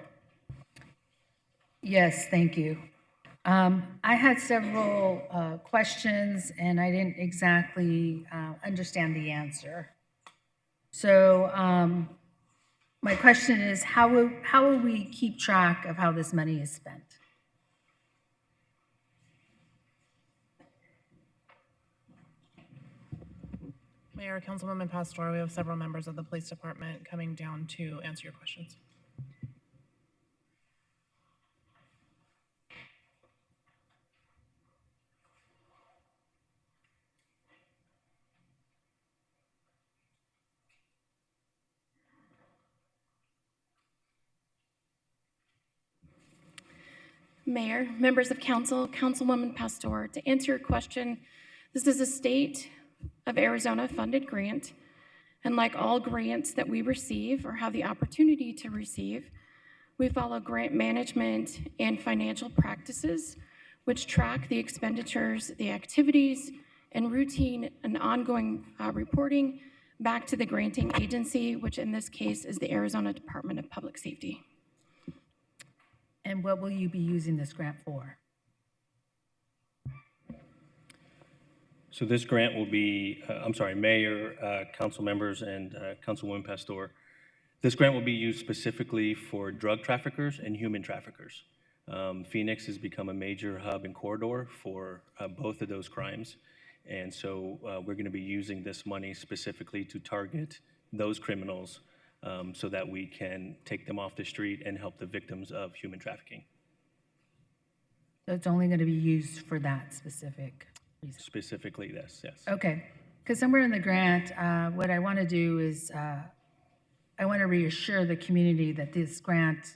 Yes, thank you. I had several questions and I didn't exactly understand the answer. So my question is, how will we keep track of how this money is spent? Mayor, Councilwoman Pastor, we have several members of the police department coming down to answer your questions. Mayor, members of council, Councilwoman Pastor, to answer your question, this is a state of Arizona funded grant. And like all grants that we receive or have the opportunity to receive, we follow grant management and financial practices, which track the expenditures, the activities, and routine and ongoing reporting back to the granting agency, which in this case is the Arizona Department of Public Safety. And what will you be using this grant for? So this grant will be, Mayor, council members, and Councilwoman Pastor. This grant will be used specifically for drug traffickers and human traffickers. Phoenix has become a major hub and corridor for both of those crimes. And so we're going to be using this money specifically to target those criminals so that we can take them off the street and help the victims of human trafficking. So it's only going to be used for that specific reason? Specifically, yes. Okay, because somewhere in the grant, what I want to do is I want to reassure the community that this grant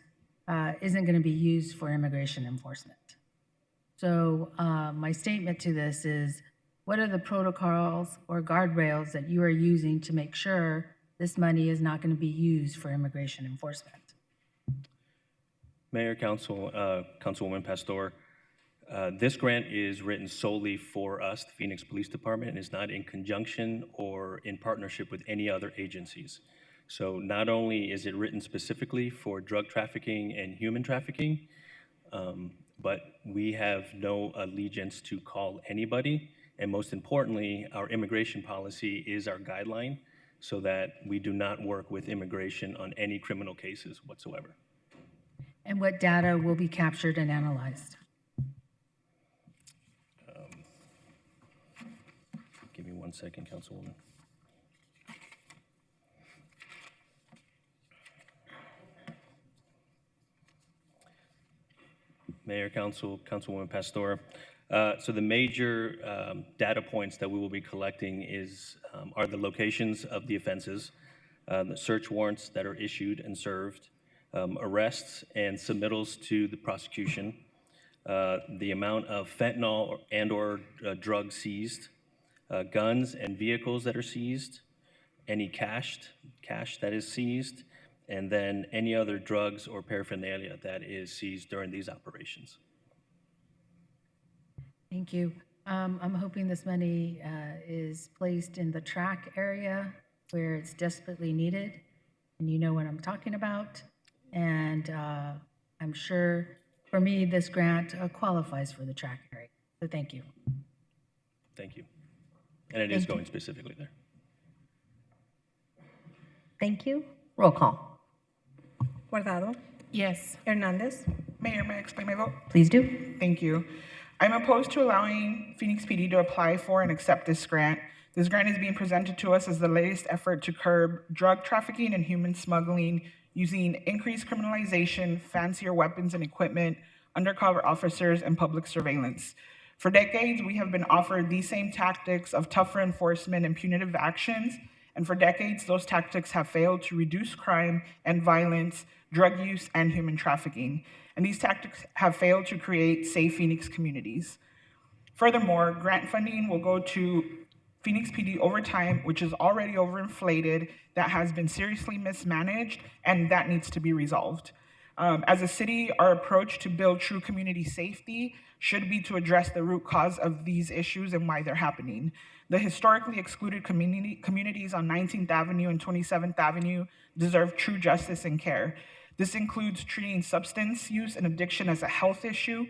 isn't going to be used for immigration enforcement. So my statement to this is, what are the protocols or guardrails that you are using to make sure this money is not going to be used for immigration enforcement? Mayor, Council, Councilwoman Pastor, this grant is written solely for us, the Phoenix Police Department, and is not in conjunction or in partnership with any other agencies. So not only is it written specifically for drug trafficking and human trafficking, but we have no allegiance to call anybody. And most importantly, our immigration policy is our guideline so that we do not work with immigration on any criminal cases whatsoever. And what data will be captured and analyzed? Give me 1 second, Councilwoman. Mayor, Councilwoman Pastor. So the major data points that we will be collecting are the locations of the offenses, the search warrants that are issued and served, arrests and submittals to the prosecution, the amount of fentanyl and/or drugs seized, guns and vehicles that are seized, any cash that is seized, and then any other drugs or paraphernalia that is seized during these operations. Thank you. I'm hoping this money is placed in the track area where it's desperately needed, and you know what I'm talking about. And I'm sure, for me, this grant qualifies for the track area. So thank you. Thank you. And it is going specifically there. Thank you. Roll call. Guardado, Yes. Hernandez, Mayor, may I explain my vote? Please do. Thank you. I'm opposed to allowing Phoenix PD to apply for and accept this grant. This grant is being presented to us as the latest effort to curb drug trafficking and human smuggling using increased criminalization, fancier weapons and equipment, undercover officers, and public surveillance. For decades, we have been offered these same tactics of tougher enforcement and punitive actions, And for decades, those tactics have failed to reduce crime and violence, drug use, and human trafficking. And these tactics have failed to create safe Phoenix communities. Furthermore, grant funding will go to Phoenix PD over time, which is already overinflated, that has been seriously mismanaged, and that needs to be resolved. As a city, our approach to build true community safety should be to address the root cause of these issues and why they're happening. The historically excluded communities on 19th Avenue and 27th Avenue deserve true justice and care. This includes treating substance use and addiction as a health issue,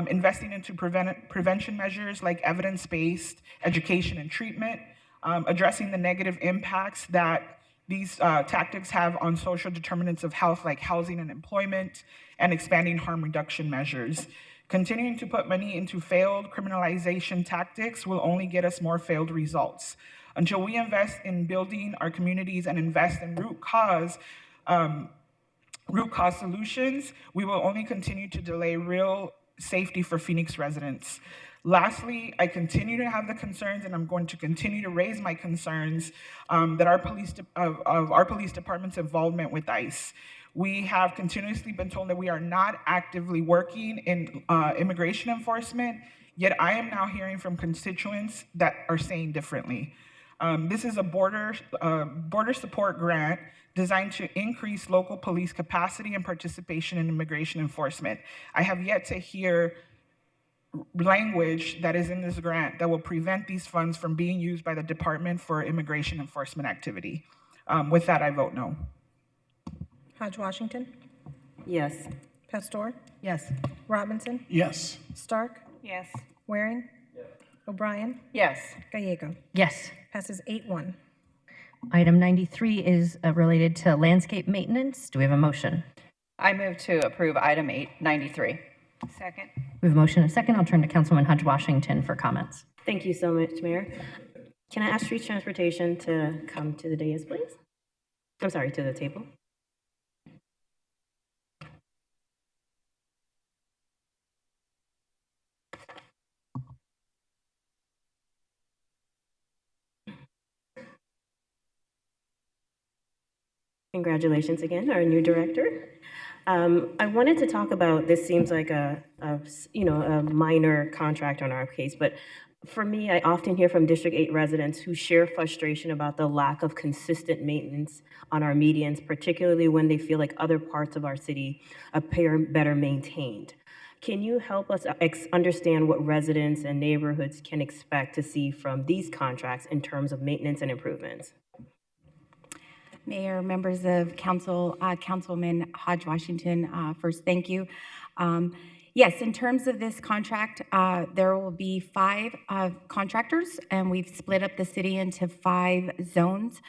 investing into prevention measures like evidence-based education and treatment, addressing the negative impacts that these tactics have on social determinants of health like housing and employment, and expanding harm reduction measures. Continuing to put money into failed criminalization tactics will only get us more failed results. Until we invest in building our communities and invest in root cause solutions, we will only continue to delay real safety for Phoenix residents. Lastly, I continue to have the concerns, and I'm going to continue to raise my concerns that our police department's involvement with ICE. We have continuously been told that we are not actively working in immigration enforcement, yet I am now hearing from constituents that are saying differently. This is a border support grant designed to increase local police capacity and participation in immigration enforcement. I have yet to hear language that is in this grant that will prevent these funds from being used by the Department for Immigration Enforcement activity. With that, I vote no. Hodge Washington, Yes. Pastor, Yes. Robinson, Yes. Stark, Yes. Waring, O'Brien, Yes. Gallego. Yes. Passes 8-1. Item 93 is related to landscape maintenance. Do we have a motion? I move to approve item 893. Second. We have a motion and a second. I'll turn to Councilwoman Hodge Washington for comments. Thank you so much, Mayor. Can I ask Street Transportation to come to the dais, please? I'm sorry, to the table. Congratulations again, our new director. I wanted to talk about, this seems like a minor contract on our case, but for me, I often hear from District 8 residents who share frustration about the lack of consistent maintenance on our medians, particularly when they feel like other parts of our city appear better maintained. Can you help us understand what residents and neighborhoods can expect to see from these contracts in terms of maintenance and improvements? Mayor, members of council, Councilwoman Hodge Washington, first, thank you. Yes, in terms of this contract, there will be 5 contractors, and we've split up the city into 5 zones,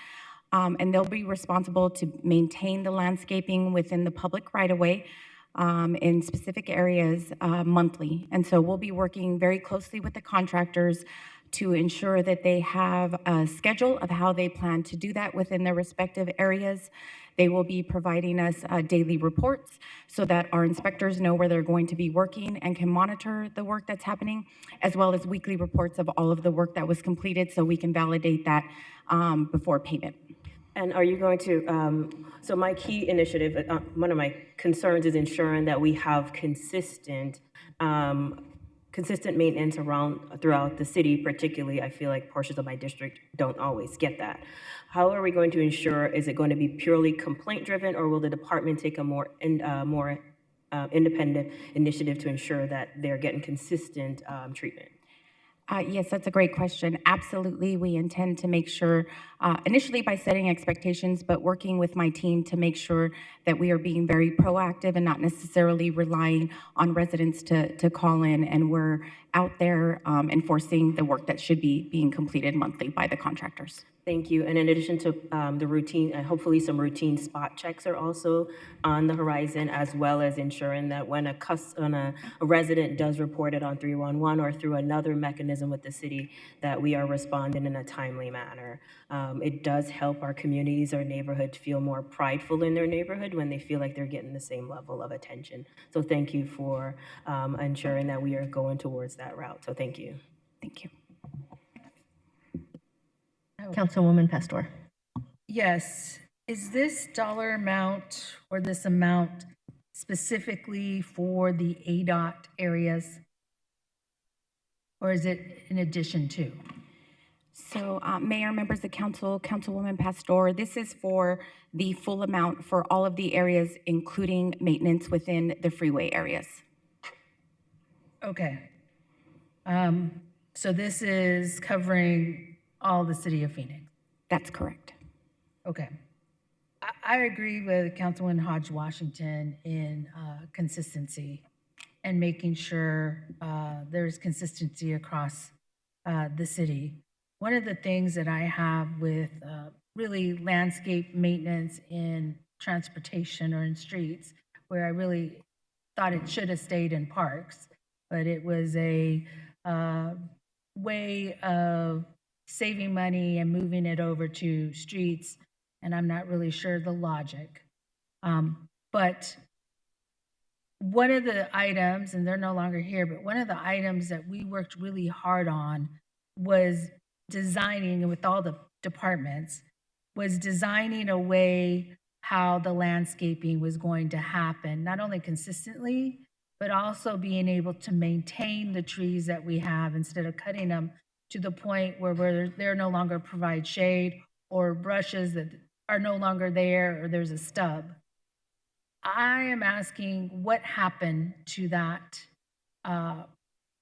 and they'll be responsible to maintain the landscaping within the public right-of-way in specific areas monthly. And so we'll be working very closely with the contractors to ensure that they have a schedule of how they plan to do that within their respective areas. They will be providing us daily reports so that our inspectors know where they're going to be working and can monitor the work that's happening, as well as weekly reports of all of the work that was completed so we can validate that before payment. And are you going to, so my key initiative, one of my concerns is ensuring that we have consistent maintenance throughout the city. Particularly, I feel like portions of my district don't always get that. How are we going to ensure, is it going to be purely complaint driven, or will the department take a more independent initiative to ensure that they're getting consistent treatment? Yes, that's a great question. Absolutely, we intend to make sure, initially by setting expectations, but working with my team to make sure that we are being very proactive and not necessarily relying on residents to call in, and we're out there enforcing the work that should be being completed monthly by the contractors. Thank you. And in addition to the routine, hopefully some routine spot checks are also on the horizon, as well as ensuring that when a resident does report it on 311 or through another mechanism with the city, that we are responding in a timely manner. It does help our communities, our neighborhood feel more prideful in their neighborhood when they feel like they're getting the same level of attention. So thank you for ensuring that we are going towards that route. So thank you. Thank you. Councilwoman Pastor. Yes, is this dollar amount or this amount specifically for the ADOT areas? Or is it in addition to? So, Mayor, members of council, Councilwoman Pastor, this is for the full amount for all of the areas, including maintenance within the freeway areas. Okay. So this is covering all the city of Phoenix? That's correct. Okay. I agree with Councilman Hodge Washington in consistency and making sure there's consistency across the city. One of the things that I have with really landscape maintenance in transportation or in streets, where I really thought it should have stayed in parks, but it was a way of saving money and moving it over to streets, and I'm not really sure the logic. But one of the items, and they're no longer here, but one of the items that we worked really hard on was designing, and with all the departments, was designing a way how the landscaping was going to happen, not only consistently, but also being able to maintain the trees that we have instead of cutting them to the point where they're no longer provide shade, or brushes that are no longer there, or there's a stub. I am asking what happened to that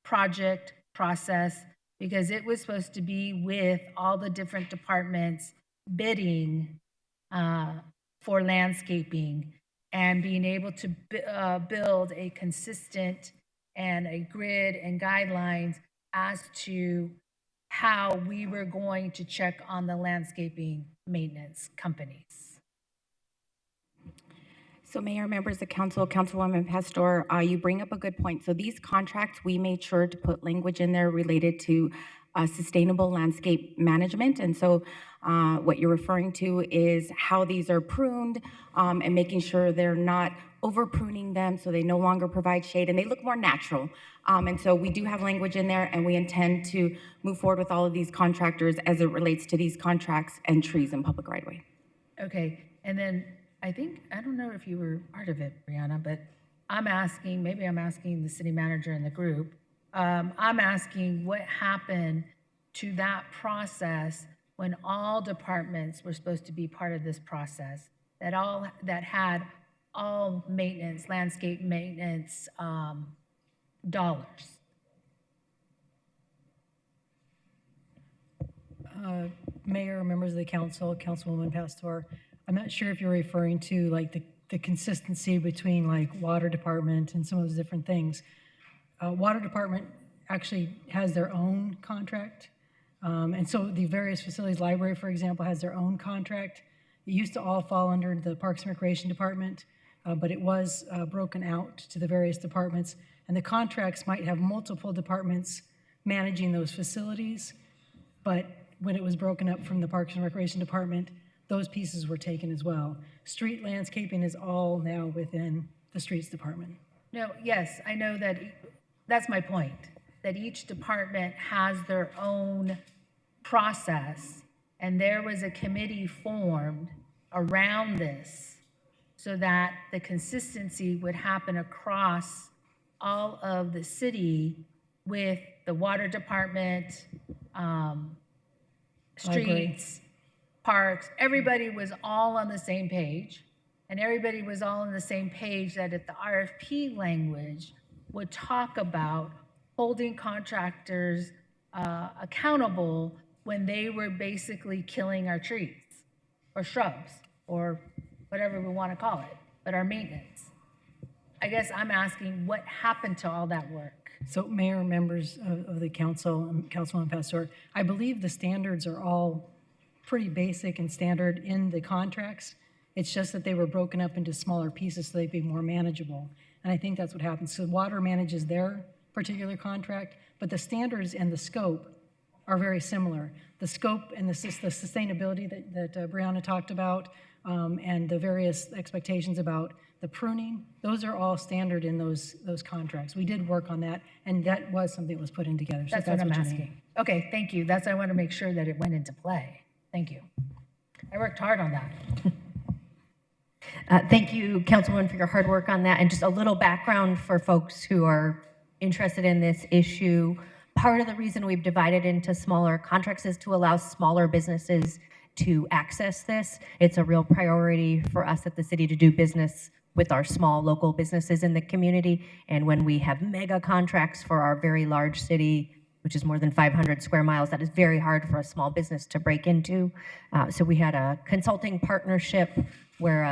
project process, because it was supposed to be with all the different departments bidding for landscaping and being able to build a consistent and a grid and guidelines as to how we were going to check on the landscaping maintenance companies. So Mayor, members of council, Councilwoman Pastor, you bring up a good point. So these contracts, we made sure to put language in there related to sustainable landscape management. And so what you're referring to is how these are pruned and making sure they're not over pruning them so they no longer provide shade and they look more natural. And so we do have language in there, and we intend to move forward with all of these contractors as it relates to these contracts and trees in public right of way. Okay, and then I don't know if you were part of it, Brianna, but maybe I'm asking the city manager in the group. I'm asking what happened to that process when all departments were supposed to be part of this process, that had all maintenance, landscape maintenance dollars. Mayor, members of the council, Councilwoman Pastor, I'm not sure if you're referring to like the consistency between like water department and some of those different things. Water department actually has their own contract. And so the various facilities, library, for example, has their own contract. It used to all fall under the Parks and Recreation Department, but it was broken out to the various departments. And the contracts might have multiple departments managing those facilities, but when it was broken up from the Parks and Recreation Department, those pieces were taken as well. Street landscaping is all now within the Streets Department. No, yes, I know that. That's my point, that each department has their own process, and there was a committee formed around this so that the consistency would happen across all of the city with the water department, streets, parks. Everybody was all on the same page, and everybody was all on the same page that if the RFP language would talk about holding contractors accountable when they were basically killing our trees or shrubs or whatever we want to call it, but our maintenance. I guess I'm asking what happened to all that work? So Mayor, members of the council, and Councilwoman Pastor, I believe the standards are all pretty basic and standard in the contracts. It's just that they were broken up into smaller pieces so they'd be more manageable. And I think that's what happened. So water manages their particular contract, but the standards and the scope are very similar. The scope and the sustainability that Brianna talked about, and the various expectations about the pruning, those are all standard in those contracts. We did work on that, and that was something that was put in together. So That's what I'm you asking. mean. Okay, thank you. I want to make sure that it went into play. Thank you. I worked hard on that. Thank you, Councilwoman, for your hard work on that. And just a little background for folks who are interested in this issue. Part of the reason we've divided into smaller contracts is to allow smaller businesses to access this. It's a real priority for us at the city to do business with our small local businesses in the community. And when we have mega contracts for our very large city, which is more than 500 square miles, that is very hard for a small business to break into. So we had a consulting partnership where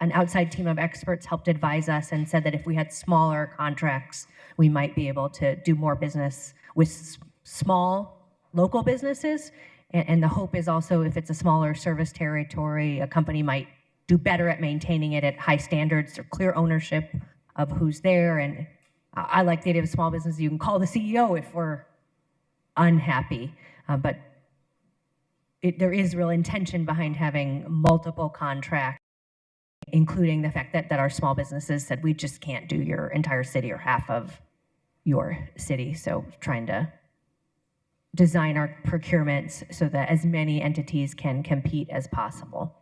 an outside team of experts helped advise us and said that if we had smaller contracts, we might be able to do more business with small local businesses. And the hope is also if it's a smaller service territory, a company might do better at maintaining it at high standards or clear ownership of who's there. And I like the idea of small business. You can call the CEO if we're unhappy, but there is real intention behind having multiple contracts, including the fact that our small businesses said, we just can't do your entire city or half of your city. So trying to design our procurements so that as many entities can compete as possible.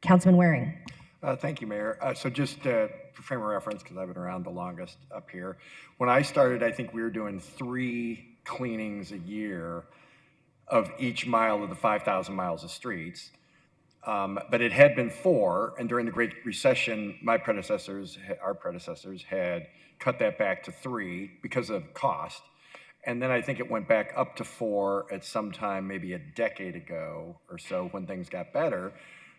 Councilman Waring. Thank you, Mayor. So just for frame of reference, because I've been around the longest up here, when I started, I think we were doing 3 cleanings a year of each mile of the 5,000 miles of streets. But it had been 4, and during the Great Recession, our predecessors had cut that back to 3 because of cost. And then I think it went back up to 4 at some time, maybe a decade ago or so when things got better.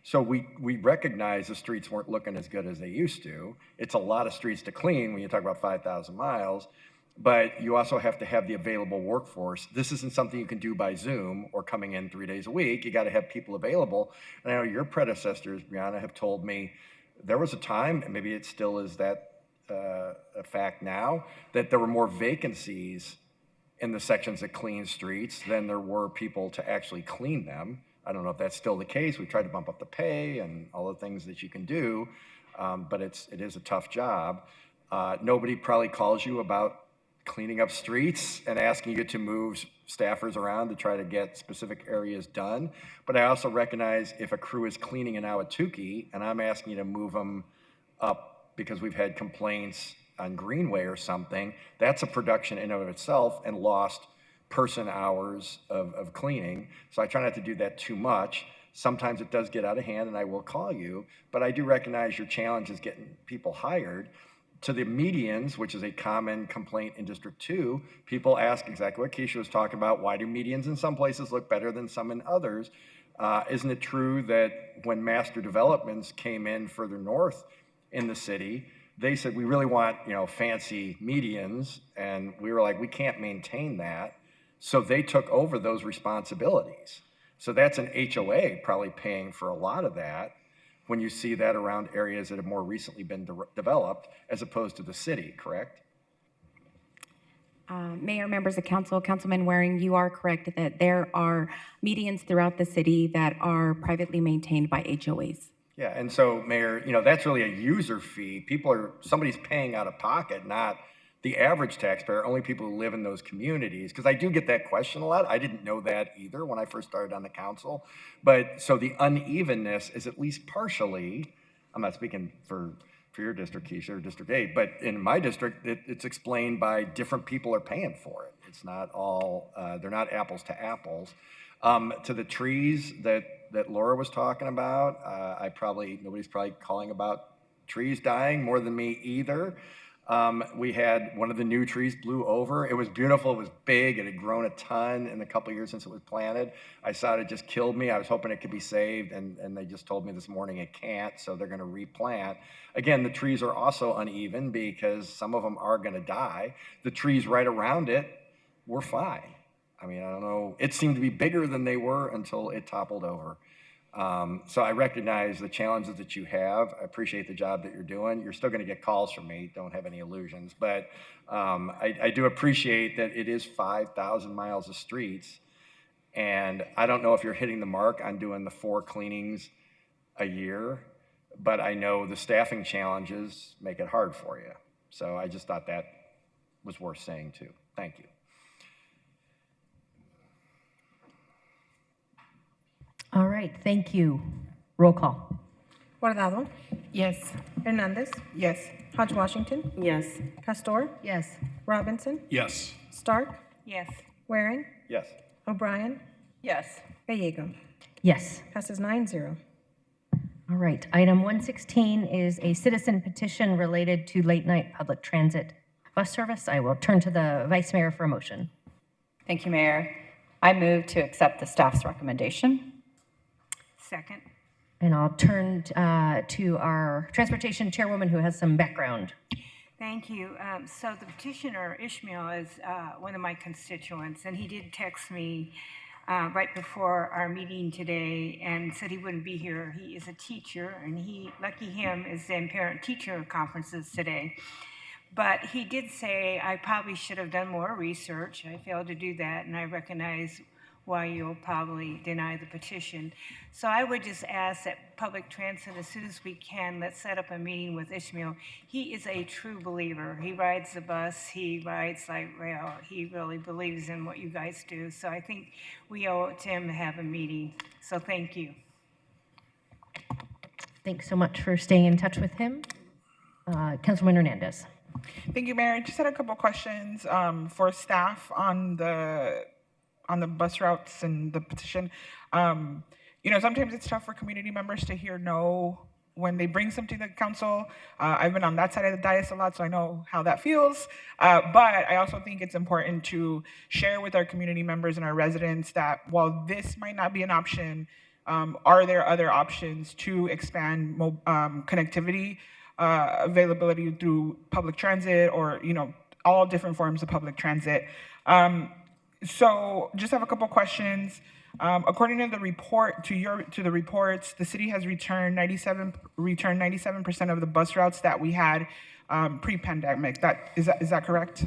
So we recognized the streets weren't looking as good as they used to. It's a lot of streets to clean when you talk about 5,000 miles, but you also have to have the available workforce. This isn't something you can do by Zoom or coming in 3 days a week. You got to have people available. And I know your predecessors, Brianna, have told me there was a time, and maybe it still is that a fact now, that there were more vacancies in the sections that clean streets than there were people to actually clean them. I don't know if that's still the case. We tried to bump up the pay and all the things that you can do, but it is a tough job. Nobody probably calls you about cleaning up streets and asking you to move staffers around to try to get specific areas done. But I also recognize if a crew is cleaning in Ahwatukee and I'm asking you to move them up because we've had complaints on Greenway or something, that's a production in and of itself and lost person hours of cleaning. So I try not to do that too much. Sometimes it does get out of hand and I will call you, but I do recognize your challenge is getting people hired. To the medians, which is a common complaint in District 2, people ask exactly what Keisha was talking about. Why do medians in some places look better than some in others? Isn't it true that when master developments came in further north in the city, they said, we really want, fancy medians, and we were like, we can't maintain that. So they took over those responsibilities. So that's an HOA probably paying for a lot of that when you see that around areas that have more recently been developed as opposed to the city, correct? Mayor, members of council, Councilman Waring, you are correct that there are medians throughout the city that are privately maintained by HOAs. Yeah, and so, Mayor, that's really a user fee. Somebody's paying out of pocket, not the average taxpayer, only people who live in those communities. Because I do get that question a lot. I didn't know that either when I first started on the council. But so the unevenness is at least partially, I'm not speaking for your district, Keisha, or District 8, but in my district, it's explained by different people are paying for it. It's not all, they're not apples to apples. To the trees that Laura was talking about, nobody's probably calling about trees dying more than me either. We had one of the new trees blew over. It was beautiful. It was big. It had grown a ton in the couple of years since it was planted. I saw it just killed me. I was hoping it could be saved, and they just told me this morning it can't, so they're going to replant. Again, the trees are also uneven because some of them are going to die. The trees right around it were fine. I mean, I don't know. It seemed to be bigger than they were until it toppled over. So I recognize the challenges that you have. I appreciate the job that you're doing. You're still going to get calls from me. Don't have any illusions. But I do appreciate that it is 5,000 miles of streets. And I don't know if you're hitting the mark on doing the 4 cleanings a year, but I know the staffing challenges make it hard for you. So I just thought that was worth saying too. Thank you. All right, thank you. Roll call. Guardado, Yes. Hernandez, Yes. Hodge Washington, Yes. Pastor, Yes. Robinson, Yes. Stark, Yes. Waring, Yes. O'Brien, Yes. Gallego. Yes. Passes 9-0. All right. Item 116 is a citizen petition related to late-night public transit bus service. I will turn to the Vice Mayor for a motion. Thank you, Mayor. I move to accept the staff's recommendation. Second. And I'll turn to our Transportation Chairwoman who has some background. Thank you. So the petitioner, Ishmael, is one of my constituents, and he did text me right before our meeting today and said he wouldn't be here. He is a teacher, and he, lucky him, is in parent-teacher conferences today. But he did say, I probably should have done more research. I failed to do that, and I recognize why you'll probably deny the petition. So I would just ask that public transit, as soon as we can, let's set up a meeting with Ishmael. He is a true believer. He rides the bus, he rides like rail. He really believes in what you guys do. So I think we owe it to him to have a meeting. So thank you. Thanks so much for staying in touch with him. Councilman Hernandez. Thank you, Mayor. I just had a couple questions for staff on the bus routes and the petition. Sometimes it's tough for community members to hear no when they bring something to the council. I've been on that side of the dais a lot, so I know how that feels. But I also think it's important to share with our community members and our residents that while this might not be an option, are there other options to expand connectivity, availability through public transit, or all different forms of public transit. So just have a couple questions. According to the report, to the reports, the city has returned 97% of the bus routes that we had pre-pandemic. Is that correct?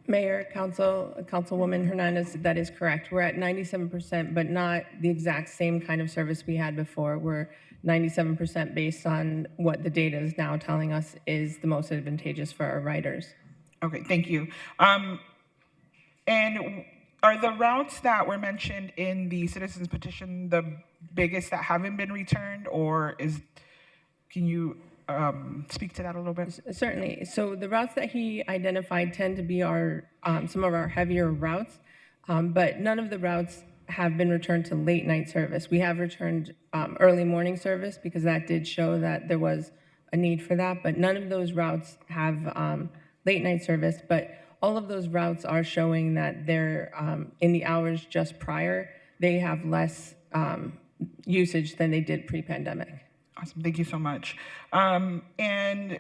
Mayor, Councilwoman Hernandez, that is correct. We're at 97%, but not the exact same kind of service we had before. We're 97% based on what the data is now telling us is the most advantageous for our riders. Okay, thank you. And are the routes that were mentioned in the citizens petition the biggest that haven't been returned, or can you speak to that a little bit? Certainly. So the routes that he identified tend to be some of our heavier routes, but none of the routes have been returned to late night service. We have returned early morning service because that did show that there was a need for that, but none of those routes have late night service. But all of those routes are showing that they're in the hours just prior, they have less usage than they did pre-pandemic. Awesome, thank you so much. And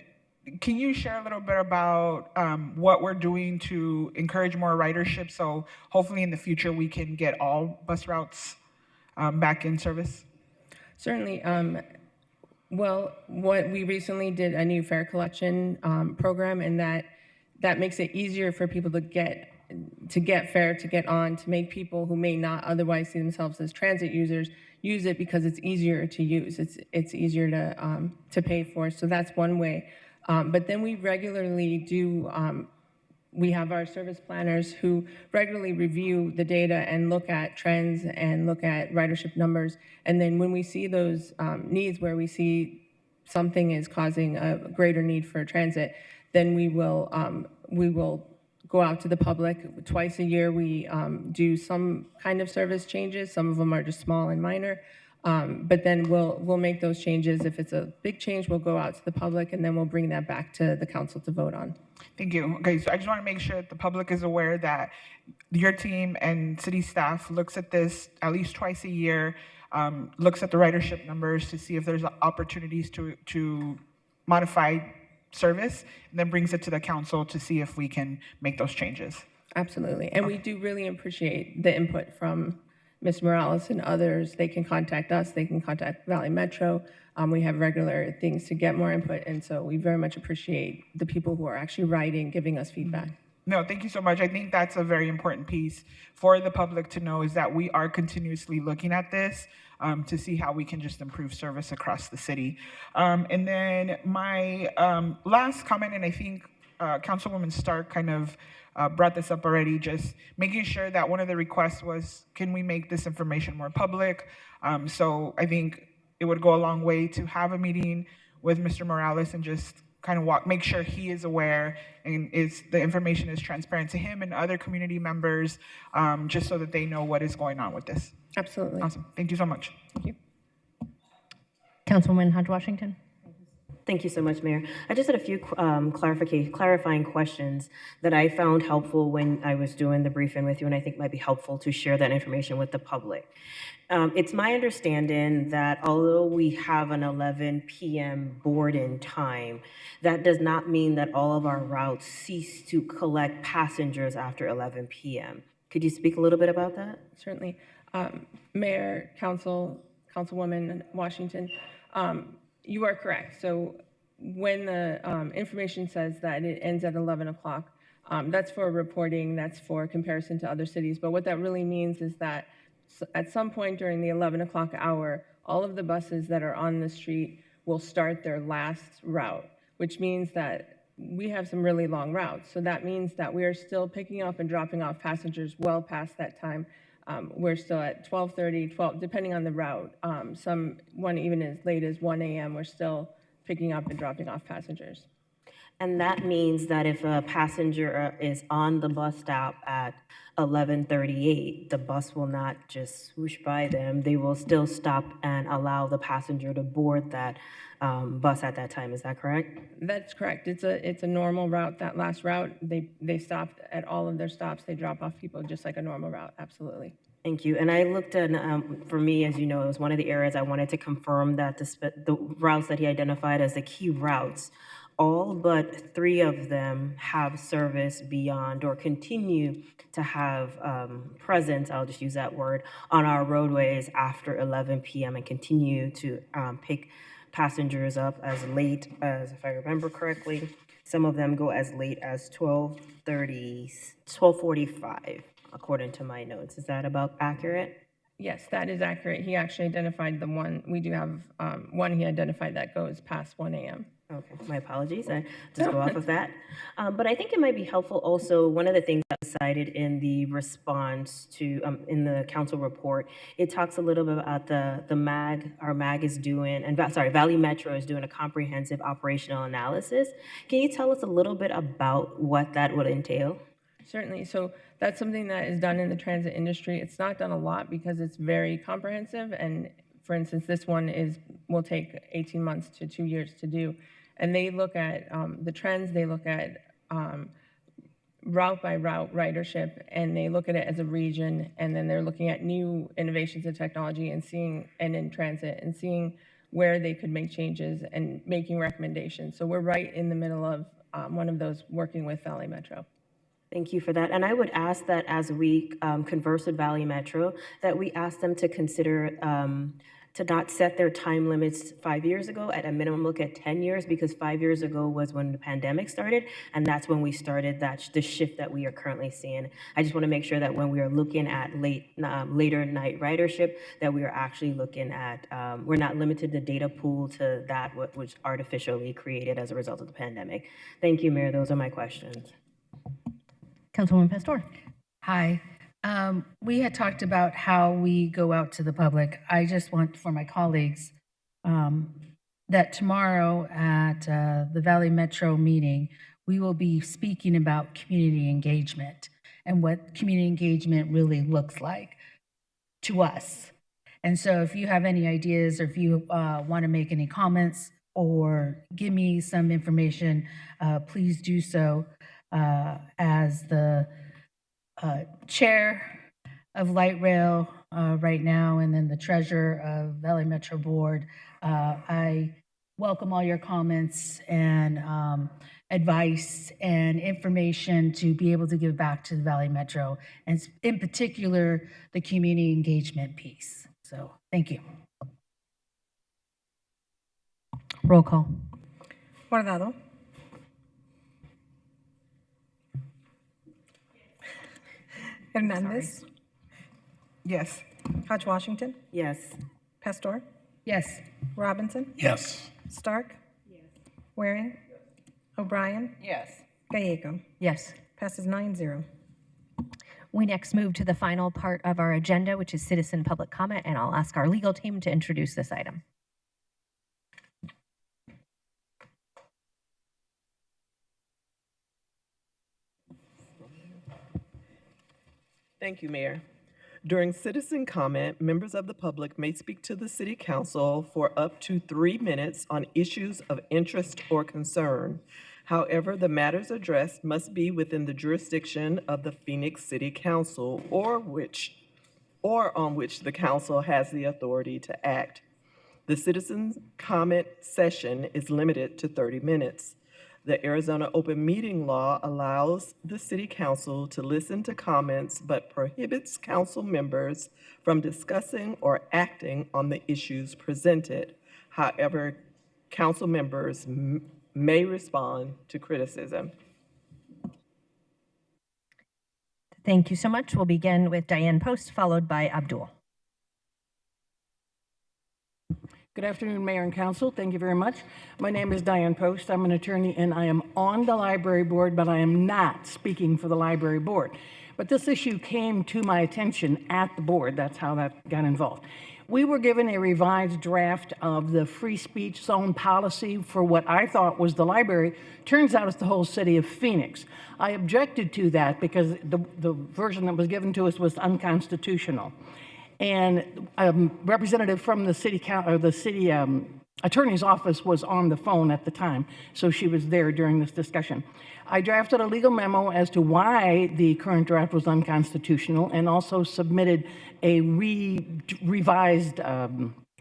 can you share a little bit about what we're doing to encourage more ridership? So hopefully in the future we can get all bus routes back in service? Certainly. Well, what we recently did a new fare collection program, and that makes it easier for people to get fare, to get on, to make people who may not otherwise see themselves as transit users use it because it's easier to use. It's easier to pay for. So that's one way. But then we regularly do. We have our service planners who regularly review the data and look at trends and look at ridership numbers. And then when we see those needs where we see something is causing a greater need for transit, then we will go out to the public. Twice a year, we do some kind of service changes. Some of them are just small and minor. But then we'll make those changes. If it's a big change, we'll go out to the public, and then we'll bring that back to the council to vote on. Thank you. Okay, so I just want to make sure that the public is aware that your team and city staff looks at this at least twice a year, looks at the ridership numbers to see if there's opportunities to modify service, and then brings it to the council to see if we can make those changes. Absolutely. And we do really appreciate the input from Ms. Morales and others. They can contact us. They can contact Valley Metro. We have regular things to get more input, and so we very much appreciate the people who are actually writing, giving us feedback. No, thank you so much. I think that's a very important piece for the public to know, is that we are continuously looking at this to see how we can just improve service across the city. And then my last comment, and I think Councilwoman Stark kind of brought this up already, just making sure that one of the requests was, can we make this information more public? So I think it would go a long way to have a meeting with Mr. Morales and just kind of make sure he is aware and the information is transparent to him and other community members, just so that they know what is going on with this. Absolutely. Awesome. Thank you so much. Councilwoman Hodge Washington. Thank you so much, Mayor. I just had a few clarifying questions that I found helpful when I was doing the briefing with you, and I think might be helpful to share that information with the public. It's my understanding that although we have an 11 p.m. board-in time, that does not mean that all of our routes cease to collect passengers after 11 p.m. Could you speak a little bit about that? Certainly. Mayor, Councilwoman Washington, you are correct. So when the information says that it ends at 11 o'clock, that's for reporting, that's for comparison to other cities. But what that really means is that at some point during the 11 o'clock hour, all of the buses that are on the street will start their last route, which means that we have some really long routes. So that means that we are still picking up and dropping off passengers well past that time. We're still at 12:30, 12, depending on the route. One even as late as 1 a.m., we're still picking up and dropping off passengers. And that means that if a passenger is on the bus stop at 11:38, the bus will not just swoosh by them. They will still stop and allow the passenger to board that bus at that time. Is that correct? That's correct. It's a normal route. That last route, they stopped at all of their stops. They drop off people just like a normal route. Absolutely. Thank you. And I looked at, for me, as you know, it was one of the areas I wanted to confirm that the routes that he identified as the key routes, all but 3 of them have service beyond or continue to have presence, I'll just use that word, on our roadways after 11 p.m. and continue to pick passengers up as late as, if I remember correctly, some of them go as late as 12:45, according to my notes. Is that about accurate? Yes, that is accurate. He actually identified the one. We do have one he identified that goes past 1 a.m. Okay, my apologies. I just go off of that. But I think it might be helpful also, one of the things that was cited in the response to, in the council report, it talks a little bit about the MAG, our MAG is doing, and Valley Metro is doing a comprehensive operational analysis. Can you tell us a little bit about what that would entail? Certainly. So that's something that is done in the transit industry. It's not done a lot because it's very comprehensive. And for instance, this one will take 18 months to 2 years to do. And they look at the trends, they look at route by route ridership, and they look at it as a region, and then they're looking at new innovations in technology and in transit and seeing where they could make changes and making recommendations. So we're right in the middle of one of those, working with Valley Metro. Thank you for that. And I would ask that as we converse with Valley Metro, that we ask them to consider to not set their time limits 5 years ago, at a minimum look at 10 years, because 5 years ago was when the pandemic started, and that's when we started the shift that we are currently seeing. I just want to make sure that when we are looking at later night ridership, that we are actually looking at, we're not limited the data pool to that which artificially created as a result of the pandemic. Thank you, Mayor. Those are my questions. Councilwoman Pastor. Hi. We had talked about how we go out to the public. I just want for my colleagues that tomorrow at the Valley Metro meeting, we will be speaking about community engagement and what community engagement really looks like to us. And so if you have any ideas or if you want to make any comments or give me some information, please do so. As the chair of Light Rail right now, and then the treasurer of Valley Metro Board, I welcome all your comments and advice and information to be able to give back to the Valley Metro, and in particular, the community engagement piece. So, thank you. Roll call. Guardado. Hernandez. Yes. Hodge Washington. Yes. Pastor. Yes. Robinson. Yes. Stark. Yes. Waring. O'Brien. Yes. Gallego. Yes. Passes 9-0. We next move to the final part of our agenda, which is citizen public comment, and I'll ask our legal team to introduce this item. Thank you, Mayor. During citizen comment, members of the public may speak to the City Council for up to 3 minutes on issues of interest or concern. However, the matters addressed must be within the jurisdiction of the Phoenix City Council or on which the council has the authority to act. The citizens' comment session is limited to 30 minutes. The Arizona Open Meeting Law allows the City Council to listen to comments but prohibits council members from discussing or acting on the issues presented. However, council members may respond to criticism. Thank you so much. We'll begin with Diane Post, followed by Abdul. Good afternoon, Mayor and Council. Thank you very much. My name is Diane Post. I'm an attorney and I am on the library board, but I am not speaking for the library board. But this issue came to my attention at the board. That's how that got involved. We were given a revised draft of the free speech zone policy for what I thought was the library. Turns out it's the whole city of Phoenix. I objected to that because the version that was given to us was unconstitutional. And a representative from the city attorney's office was on the phone at the time, so she was there during this discussion. I drafted a legal memo as to why the current draft was unconstitutional and also submitted a revised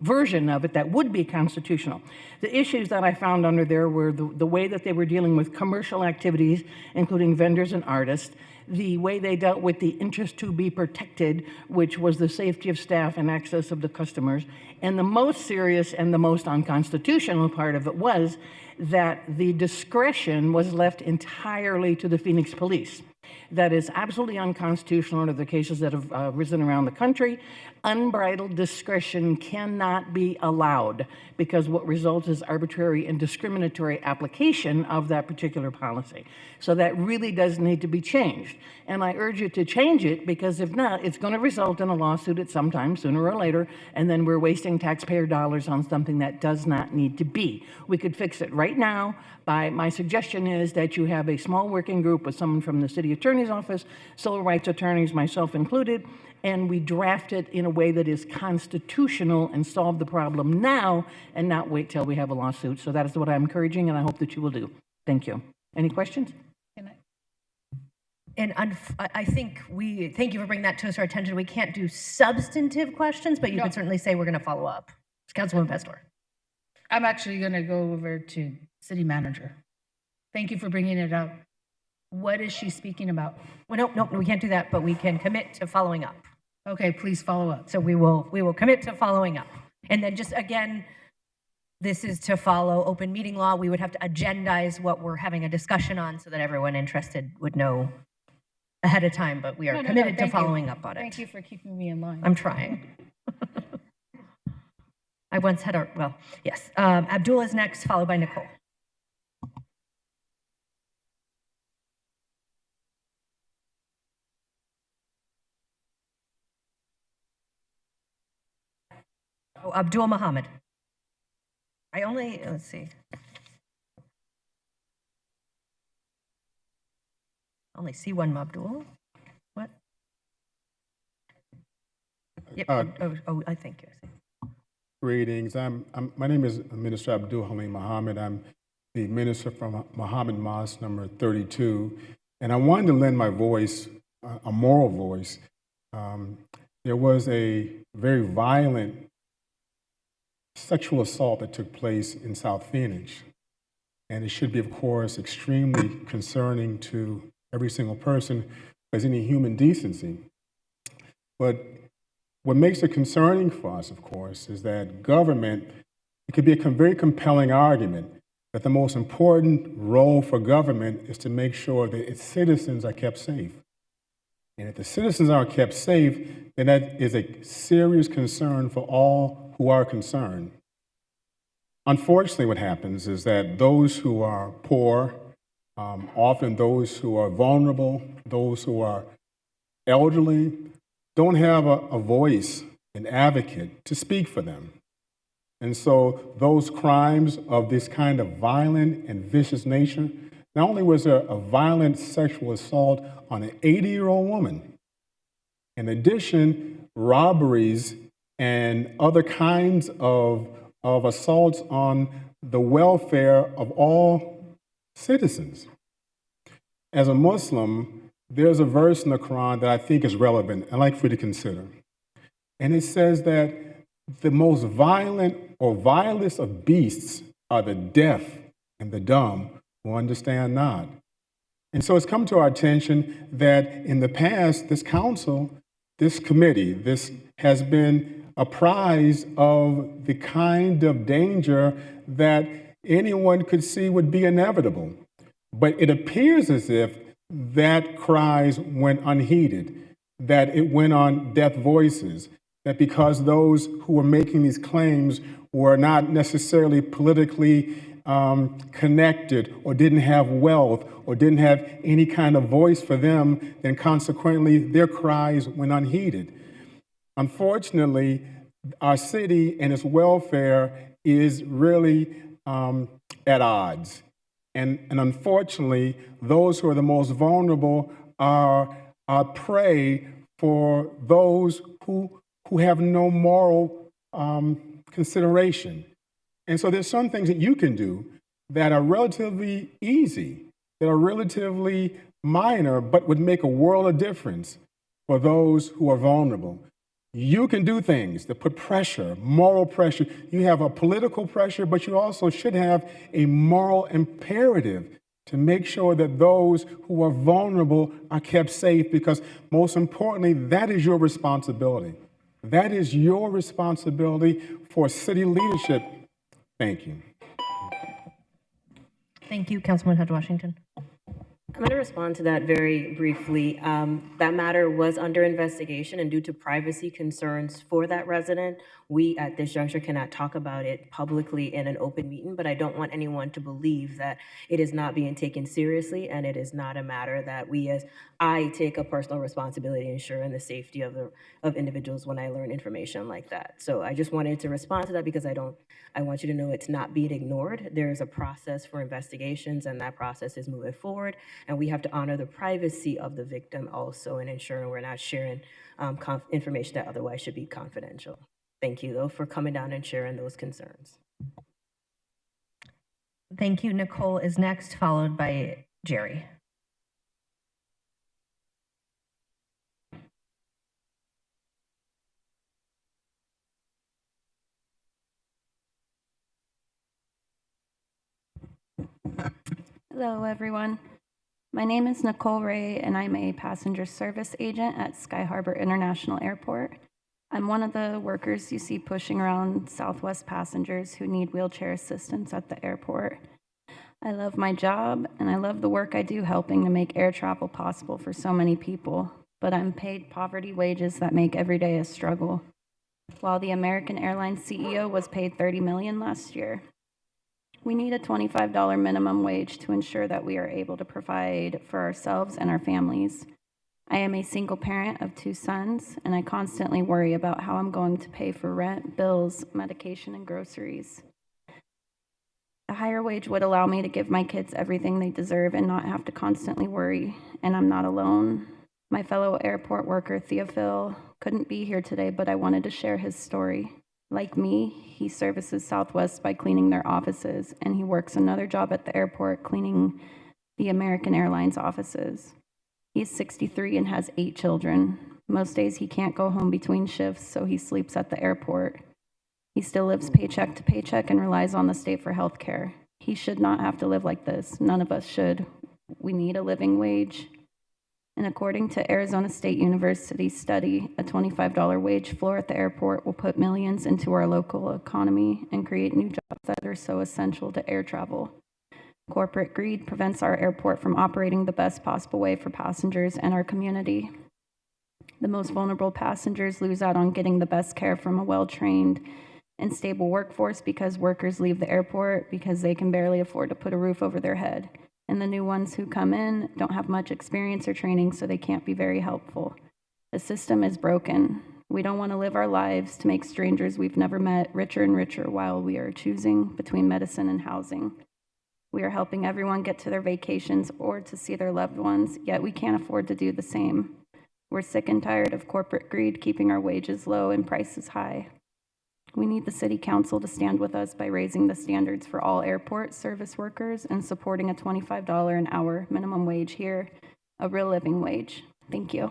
version of it that would be constitutional. The issues that I found under there were the way that they were dealing with commercial activities, including vendors and artists, the way they dealt with the interest to be protected, which was the safety of staff and access of the customers. And the most serious and the most unconstitutional part of it was that the discretion was left entirely to the Phoenix Police. That is absolutely unconstitutional under the cases that have risen around the country. Unbridled discretion cannot be allowed because what results is arbitrary and discriminatory application of that particular policy. So that really does need to be changed. And I urge you to change it because if not, it's going to result in a lawsuit at some time, sooner or later, and then we're wasting taxpayer dollars on something that does not need to be. We could fix it right now. My suggestion is that you have a small working group with someone from the city attorney's office, civil rights attorneys, myself included, and we draft it in a way that is constitutional and solve the problem now and not wait till we have a lawsuit. So that is what I'm encouraging, and I hope that you will do. Thank you. Any questions? And I think thank you for bringing that to our attention. We can't do substantive questions, but you could certainly say we're going to follow up. Councilwoman Pastor. I'm actually going to go over to City Manager. Thank you for bringing it up. What is she speaking about? Well, no, we can't do that, but we can commit to following up. Okay, please follow up. So we will commit to following up. And then just again, this is to follow open meeting law. We would have to agendize what we're having a discussion on so that everyone interested would know ahead of time, but we are committed to following up on it. Thank you for keeping me in line. I'm trying. I once had yes. Abdul is next, followed by Nicole. Oh, Abdul Muhammad. Let's see. I only see one Abdul. What? Yep. I think yes. Greetings. My name is Minister Abdul Halim Muhammad. I'm the minister from Muhammad Mosque number 32, and I wanted to lend my voice, a moral voice. There was a very violent sexual assault that took place in South Phoenix, and it should be, of course, extremely concerning to every single person as any human decency. But what makes it concerning for us, of course, is that government, it could be a very compelling argument that the most important role for government is to make sure that its citizens are kept safe. And if the citizens aren't kept safe, then that is a serious concern for all who are concerned. Unfortunately, what happens is that those who are poor, often those who are vulnerable, those who are elderly, don't have a voice, an advocate to speak for them. And so those crimes of this kind of violent and vicious nature, not only was there a violent sexual assault on an 80-year-old woman, In addition, robberies and other kinds of assaults on the welfare of all citizens. As a Muslim, there's a verse in the Quran that I think is relevant. I'd like for you to consider. And it says that the most violent or vilest of beasts are the deaf and the dumb who understand not. And so it's come to our attention that in the past, this council, this committee, this has been apprised of the kind of danger that anyone could see would be inevitable. But it appears as if that cries went unheeded, that it went on deaf voices, that because those who were making these claims were not necessarily politically connected or didn't have wealth or didn't have any kind of voice for them, then consequently their cries went unheeded. Unfortunately, our city and its welfare is really at odds. And unfortunately, those who are the most vulnerable are prey for those who have no moral consideration. And so there's some things that you can do that are relatively easy, that are relatively minor, but would make a world of difference for those who are vulnerable. You can do things that put pressure, moral pressure. You have a political pressure, but you also should have a moral imperative to make sure that those who are vulnerable are kept safe, because most importantly, that is your responsibility. That is your responsibility for city leadership. Thank you. Thank you, Councilman Hodge Washington. I'm going to respond to that very briefly. That matter was under investigation, and due to privacy concerns for that resident, we at this juncture cannot talk about it publicly in an open meeting, but I don't want anyone to believe that it is not being taken seriously, and it is not a matter that I take a personal responsibility in ensuring the safety of individuals when I learn information like that. So I just wanted to respond to that because I want you to know it's not being ignored. There is a process for investigations, and that process is moving forward. And we have to honor the privacy of the victim also in ensuring we're not sharing information that otherwise should be confidential. Thank you, though, for coming down and sharing those concerns. Thank you. Nicole is next, followed by Jerry. Hello, everyone. My name is Nicole Ray, and I'm a passenger service agent at Sky Harbor International Airport. I'm one of the workers you see pushing around Southwest passengers who need wheelchair assistance at the airport. I love my job, and I love the work I do helping to make air travel possible for so many people, but I'm paid poverty wages that make every day a struggle. While the American Airlines CEO was paid $30 million last year. We need a $25 minimum wage to ensure that we are able to provide for ourselves and our families. I am a single parent of 2 sons, and I constantly worry about how I'm going to pay for rent, bills, medication, and groceries. A higher wage would allow me to give my kids everything they deserve and not have to constantly worry, and I'm not alone. My fellow airport worker, Theophil, couldn't be here today, but I wanted to share his story. Like me, he services Southwest by cleaning their offices, and he works another job at the airport cleaning the American Airlines offices. He's 63 and has 8 children. Most days he can't go home between shifts, so he sleeps at the airport. He still lives paycheck to paycheck and relies on the state for health care. He should not have to live like this. None of us should. We need a living wage. And according to Arizona State University's study, a $25 wage floor at the airport will put millions into our local economy and create new jobs that are so essential to air travel. Corporate greed prevents our airport from operating the best possible way for passengers and our community. The most vulnerable passengers lose out on getting the best care from a well-trained and stable workforce because workers leave the airport because they can barely afford to put a roof over their head. And the new ones who come in don't have much experience or training, so they can't be very helpful. The system is broken. We don't want to live our lives to make strangers we've never met richer and richer while we are choosing between medicine and housing. We are helping everyone get to their vacations or to see their loved ones, yet we can't afford to do the same. We're sick and tired of corporate greed keeping our wages low and prices high. We need the City Council to stand with us by raising the standards for all airport service workers and supporting a $25 an hour minimum wage here, a real living wage. Thank you.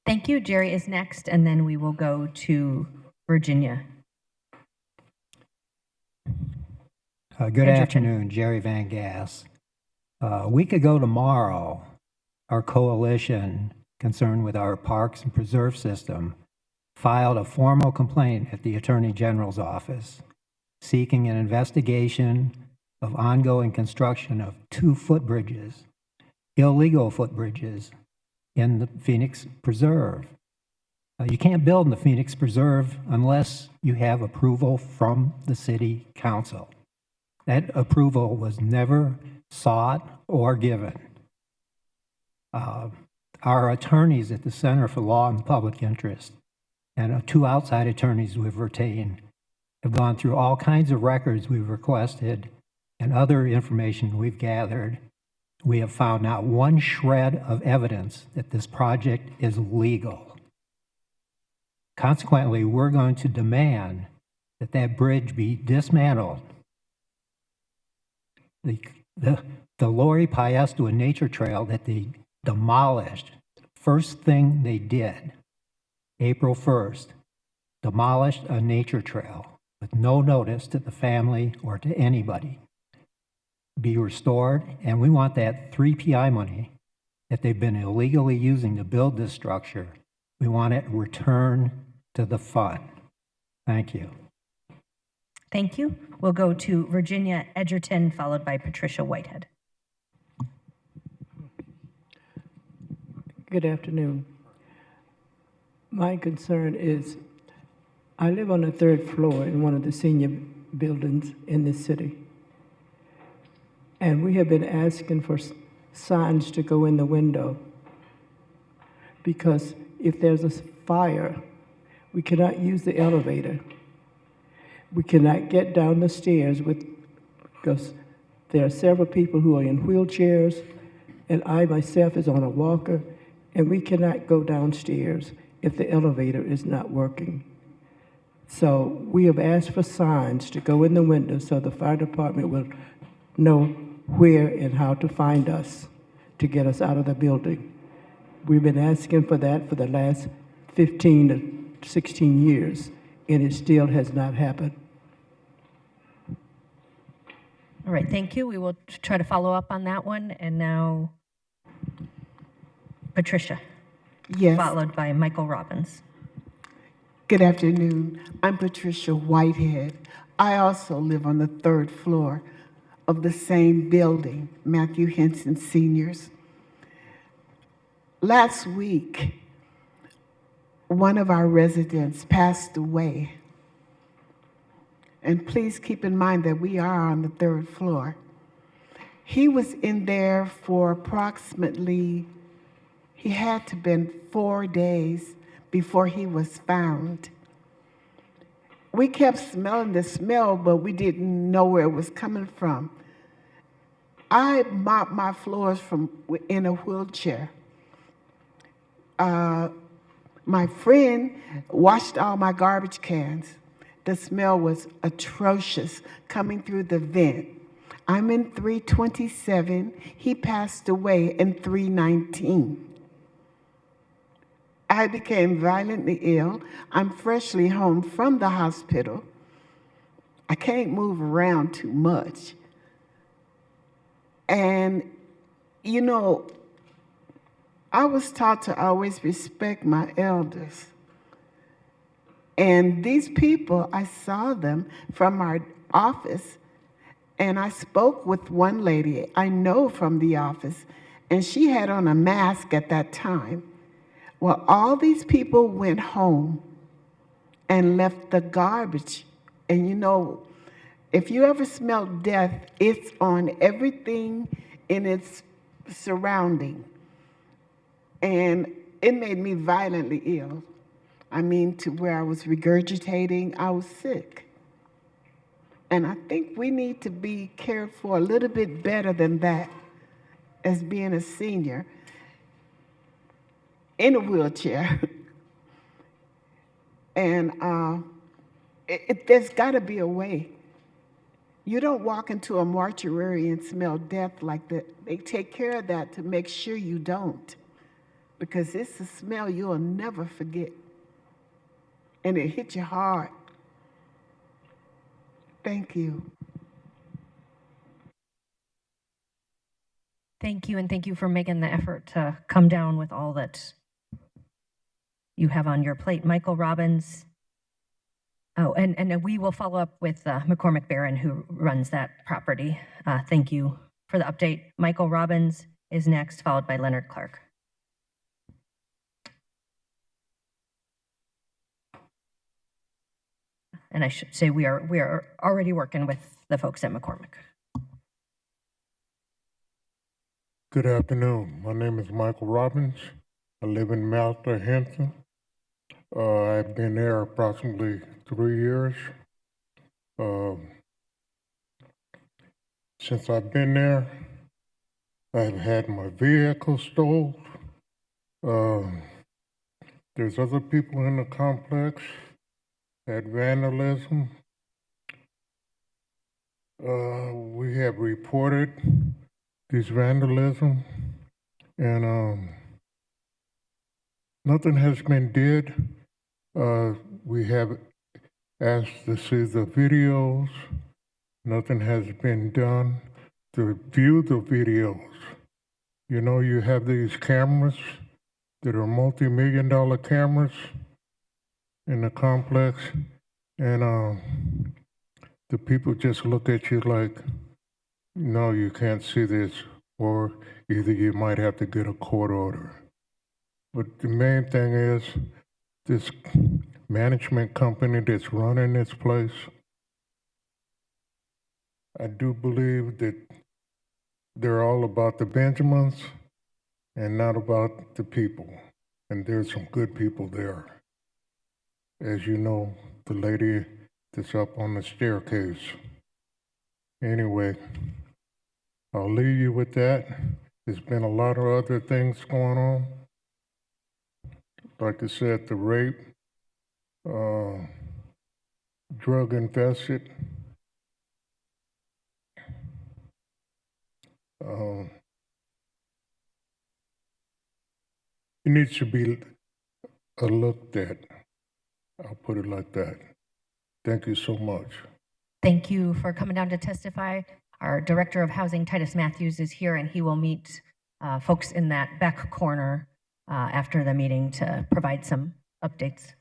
Thank you. Jerry is next, and then we will go to Virginia. Good afternoon, Jerry Van Gass. A week ago tomorrow, our coalition concerned with our parks and preserve system filed a formal complaint at the Attorney General's office seeking an investigation of ongoing construction of 2 footbridges, illegal footbridges, in the Phoenix Preserve. You can't build in the Phoenix Preserve unless you have approval from the City Council. That approval was never sought or given. Our attorneys at the Center for Law and Public Interest and 2 outside attorneys we've retained have gone through all kinds of records we've requested and other information we've gathered. We have found not one shred of evidence that this project is legal. Consequently, we're going to demand that that bridge be dismantled. The Lori Piesto Nature Trail that they demolished, first thing they did, April 1st, demolished a nature trail with no notice to the family or to anybody, be restored, and we want that 3PI money that they've been illegally using to build this structure, we want it returned to the fund. Thank you. Thank you. We'll go to Virginia Edgerton, followed by Patricia Whitehead. Good afternoon. My concern is I live on the 3rd floor in one of the senior buildings in this city. And we have been asking for signs to go in the window because if there's a fire, we cannot use the elevator. We cannot get down the stairs because there are several people who are in wheelchairs, and I myself is on a walker, and we cannot go downstairs if the elevator is not working. So we have asked for signs to go in the window so the fire department will know where and how to find us to get us out of the building. We've been asking for that for the last 15 to 16 years, and it still has not happened. All right, thank you. We will try to follow up on that one. And now, Patricia. Yes. Followed by Michael Robbins. Good afternoon. I'm Patricia Whitehead. I also live on the 3rd floor of the same building, Matthew Henson Seniors. Last week, one of our residents passed away. And please keep in mind that we are on the 3rd floor. He was in there for approximately, he had to have been 4 days before he was found. We kept smelling the smell, but we didn't know where it was coming from. I mopped my floors in a wheelchair. My friend washed all my garbage cans. The smell was atrocious coming through the vent. I'm in 327. He passed away in 319. I became violently ill. I'm freshly home from the hospital. I can't move around too much. And, you know, I was taught to always respect my elders. And these people, I saw them from our office, and I spoke with one lady I know from the office, and she had on a mask at that time. Well, all these people went home and left the garbage. And you know, if you ever smell death, it's on everything in its surrounding. And it made me violently ill. I mean, to where I was regurgitating, I was sick. And I think we need to be cared for a little bit better than that as being a senior in a wheelchair. And there's got to be a way. You don't walk into a mortuary and smell death like that. They take care of that to make sure you don't, because it's a smell you'll never forget. And it hits you hard. Thank you. Thank you, and thank you for making the effort to come down with all that you have on your plate. Michael Robbins. Oh, and we will follow up with McCormick Barron, who runs that property. Thank you for the update. Michael Robbins is next, followed by Leonard Clark. And I should say we are already working with the folks at McCormick. Good afternoon. My name is Michael Robbins. I live in Malta, Henson. I've been there approximately 3 years. Since I've been there, I've had my vehicle stolen. There's other people in the complex had vandalism. We have reported this vandalism, and nothing has been did. We have asked to see the videos. Nothing has been done to view the videos. You know, you have these cameras that are multi-million-dollar cameras in the complex, and the people just look at you like, no, you can't see this, or either you might have to get a court order. But the main thing is, this management company that's running this place, I do believe that they're all about the Benjamins and not about the people. And there's some good people there. As you know, the lady that's up on the staircase. Anyway, I'll leave you with that. There's been a lot of other things going on. Like I said, the rape, drug infested. It needs to be looked at. I'll put it like that. Thank you so much. Thank you for coming down to testify. Our Director of Housing, Titus Matthews, is here, and he will meet folks in that back corner after the meeting to provide some updates.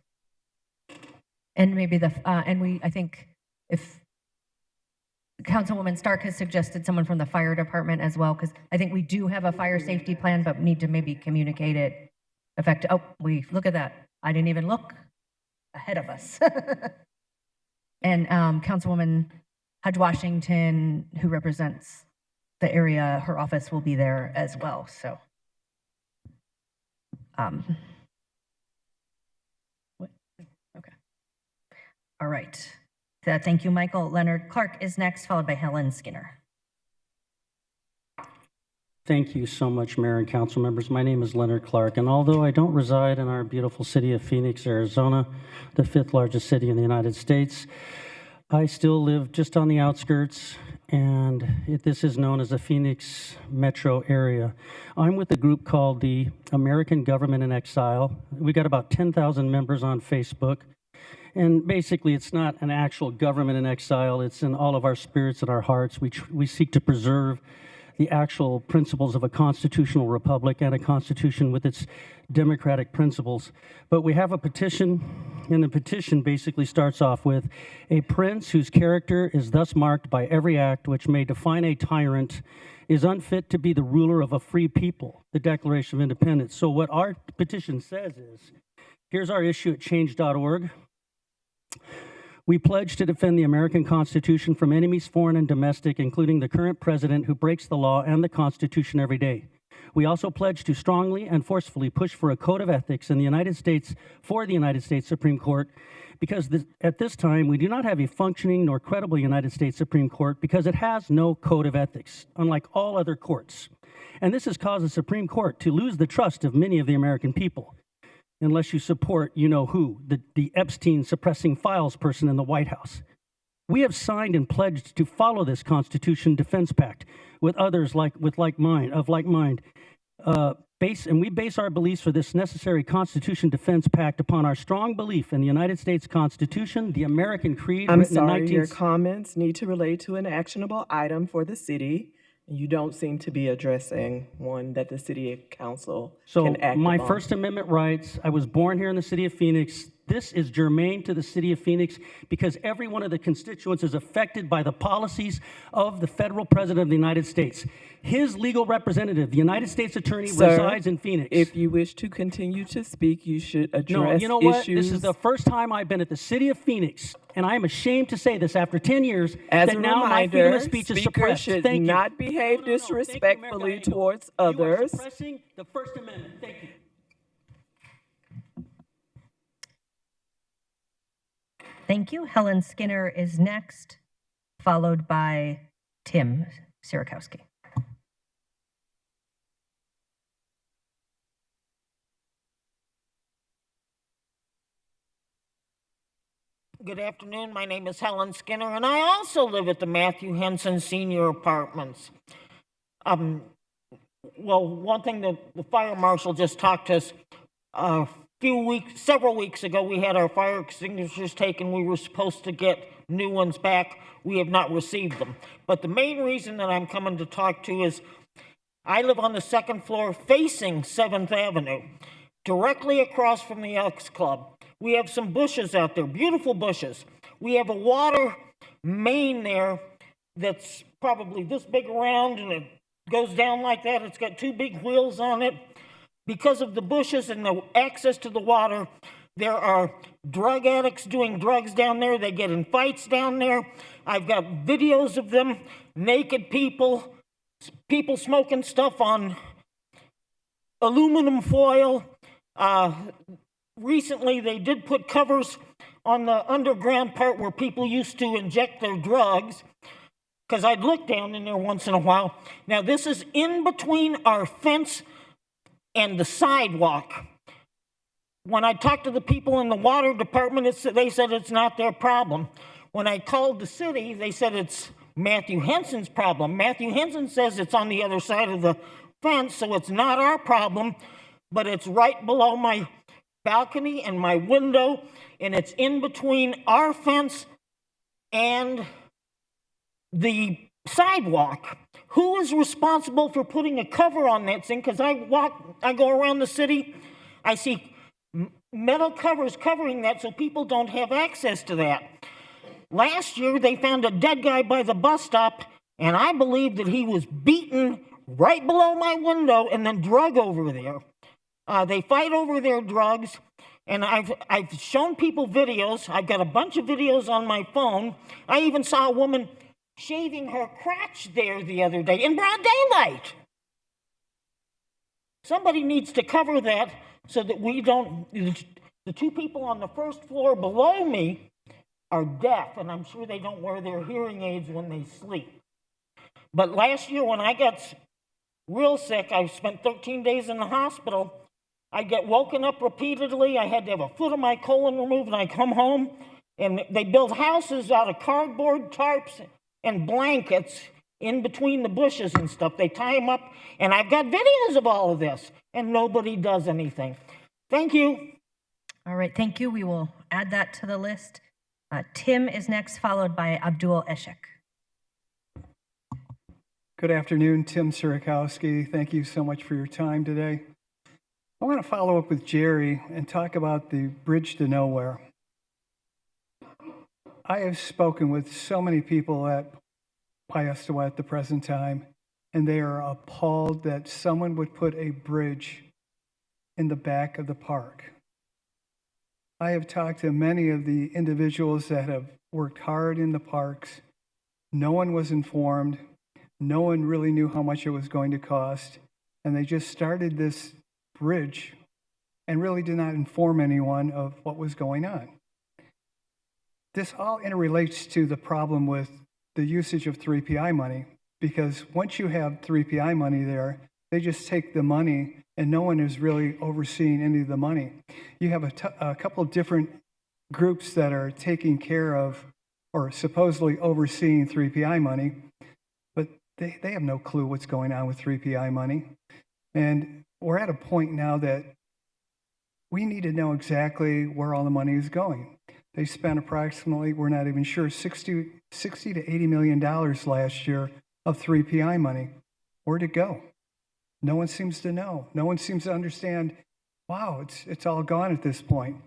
And maybe I think if Councilwoman Stark has suggested someone from the fire department as well, because I think we do have a fire safety plan, but need to maybe communicate it. Oh, look at that. I didn't even look ahead of us. And Councilwoman Hodge Washington, who represents the area, her office will be there as well. So, okay. All right. Thank you, Michael. Leonard Clark is next, followed by Helen Skinner. Thank you so much, Mayor and council members. My name is Leonard Clark, and although I don't reside in our beautiful city of Phoenix, Arizona, the 5th largest city in the United States, I still live just on the outskirts, and this is known as the Phoenix metro area. I'm with a group called the American Government in Exile. We got about 10,000 members on Facebook. And basically, it's not an actual government in exile. It's in all of our spirits and our hearts. We seek to preserve the actual principles of a constitutional republic and a constitution with its democratic principles. But we have a petition, and the petition basically starts off with, a prince whose character is thus marked by every act which may define a tyrant is unfit to be the ruler of a free people, the Declaration of Independence. So what our petition says is, here's our issue at change.org. We pledge to defend the American Constitution from enemies, foreign and domestic, including the current president who breaks the law and the Constitution every day. We also pledge to strongly and forcefully push for a code of ethics in the United States for the United States Supreme Court, because at this time we do not have a functioning nor credible United States Supreme Court because it has no code of ethics, unlike all other courts. And this has caused the Supreme Court to lose the trust of many of the American people, unless you support you know who, the Epstein suppressing files person in the White House. We have signed and pledged to follow this Constitution Defense Pact with others like mind. And we base our beliefs for this necessary Constitution Defense Pact upon our strong belief in the United States Constitution, the American Creed, I'm written in sorry, 19... your comments need to relate to an actionable item for the city. You don't seem to be addressing one that the city council can act my upon. First Amendment rights, I was born here in the city of Phoenix. This is germane to the city of Phoenix because every one of the constituents is affected by the policies of the federal president of the United States. His legal representative, the United States attorney, resides in Phoenix. If you wish to continue to speak, you should address No, you know what? issues. This is the first time I've been at the city of Phoenix, and I am ashamed to say this after 10 years As that a now my freedom reminder, of speech is speakers suppressed. should Thank you. not behave disrespectfully towards others. You are suppressing the First Amendment. Thank you. Thank you. Helen Skinner is next, followed by Tim Sierakowski. Good afternoon. My name is Helen Skinner, and I also live at the Matthew Henson Senior Apartments. Well, one thing that the fire marshal just talked to us several weeks ago, we had our fire extinguishers taken. We were supposed to get new ones back. We have not received them. But the main reason that I'm coming to talk to is I live on the second floor facing 7th Avenue, directly across from the Elks Club. We have some bushes out there, beautiful bushes. We have a water main there that's probably this big around, and it goes down like that. It's got 2 big wheels on it. Because of the bushes and the access to the water, there are drug addicts doing drugs down there. They get in fights down there. I've got videos of them, naked people smoking stuff on aluminum foil. Recently, they did put covers on the underground part where people used to inject their drugs, because I'd look down in there once in a while. Now, this is in between our fence and the sidewalk. When I talked to the people in the water department, they said it's not their problem. When I called the city, they said it's Matthew Henson's problem. Matthew Henson says it's on the other side of the fence, so it's not our problem, but it's right below my balcony and my window, and it's in between our fence and the sidewalk. Who is responsible for putting a cover on that thing? Because I go around the city, I see metal covers covering that so people don't have access to that. Last year, they found a dead guy by the bus stop, and I believe that he was beaten right below my window and then drug over there. They fight over their drugs, and I've shown people videos. I've got a bunch of videos on my phone. I even saw a woman shaving her crotch there the other day in broad daylight. Somebody needs to cover that so that we don't, the 2 people on the first floor below me are deaf, and I'm sure they don't wear their hearing aids when they sleep. But last year when I got real sick, I spent 13 days in the hospital. I get woken up repeatedly. I had to have a foot of my colon removed, and I come home, and they build houses out of cardboard, tarps, and blankets in between the bushes and stuff. They tie them up, and I've got videos of all of this, and nobody does anything. Thank you. All right, thank you. We will add that to the list. Tim is next, followed by Abdul Eshek. Good afternoon, Tim Sierakowski. Thank you so much for your time today. I want to follow up with Jerry and talk about the Bridge to Nowhere. I have spoken with so many people at Paiestawa at the present time, and they are appalled that someone would put a bridge in the back of the park. I have talked to many of the individuals that have worked hard in the parks. No one was informed. No one really knew how much it was going to cost. and they just started this bridge and really did not inform anyone of what was going on. This all interrelates to the problem with the usage of 3PI money, because once you have 3PI money there, they just take the money and no one is really overseeing any of the money. You have a couple of different groups that are taking care of or supposedly overseeing 3PI money, but they have no clue what's going on with 3PI money. And we're at a point now that we need to know exactly where all the money is going. They spent approximately, we're not even sure, $60 to $80 million last year of 3PI money. Where'd it go? No one seems to know. No one seems to understand, wow, it's all gone at this point.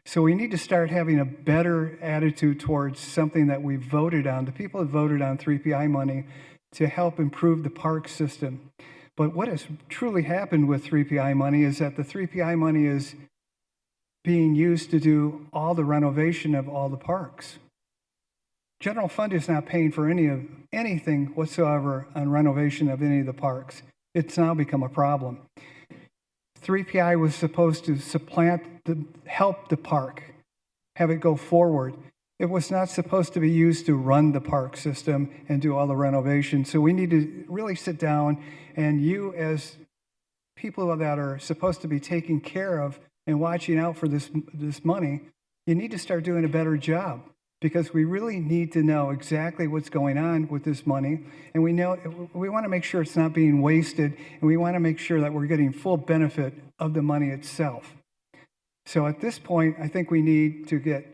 So we need to start having a better attitude towards something that we voted on. The people have voted on 3PI money to help improve the park system. But what has truly happened with 3PI money is that the 3PI money is being used to do all the renovation of all the parks. General fund is not paying for anything whatsoever on renovation of any of the parks. It's now become a problem. 3PI was supposed to help the park, have it go forward. It was not supposed to be used to run the park system and do all the renovation. So we need to really sit down, and you as people that are supposed to be taking care of and watching out for this money, you need to start doing a better job, because we really need to know exactly what's going on with this money. And we want to make sure it's not being wasted, and we want to make sure that we're getting full benefit of the money itself. So at this point, I think we need to get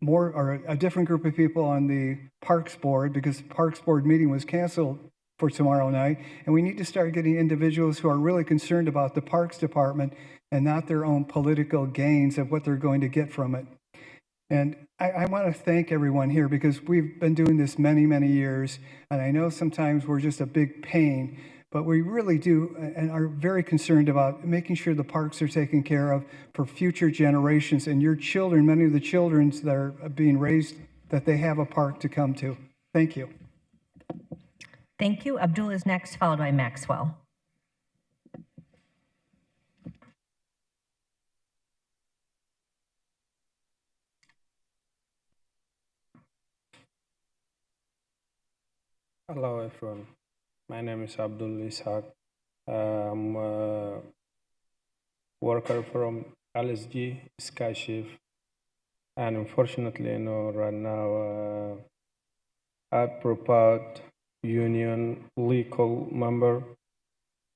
more or a different group of people on the Parks Board, because the Parks Board meeting was canceled for tomorrow night. And we need to start getting individuals who are really concerned about the Parks Department and not their own political gains of what they're going to get from it. And I want to thank everyone here, because we've been doing this many, many years. And I know sometimes we're just a big pain, but we really do and are very concerned about making sure the parks are taken care of for future generations and your children, many of the children that are being raised, that they have a park to come to. Thank you. Thank you. Abdul is next, followed by Maxwell. Hello, everyone. My name is Abdul Ishaq. I'm a worker from LSG Skyshift, and unfortunately, right now, I prepared union legal member,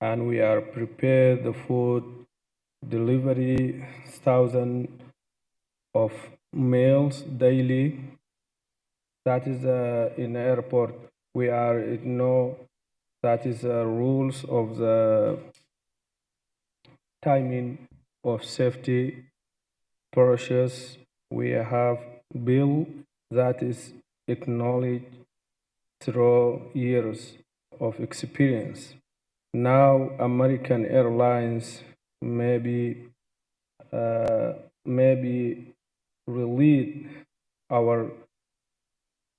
and we are prepared the food delivery, thousands of meals daily. That is in the airport. We are that is rules of the timing of safety process. We have bill that is acknowledged through years of experience. Now American Airlines maybe release our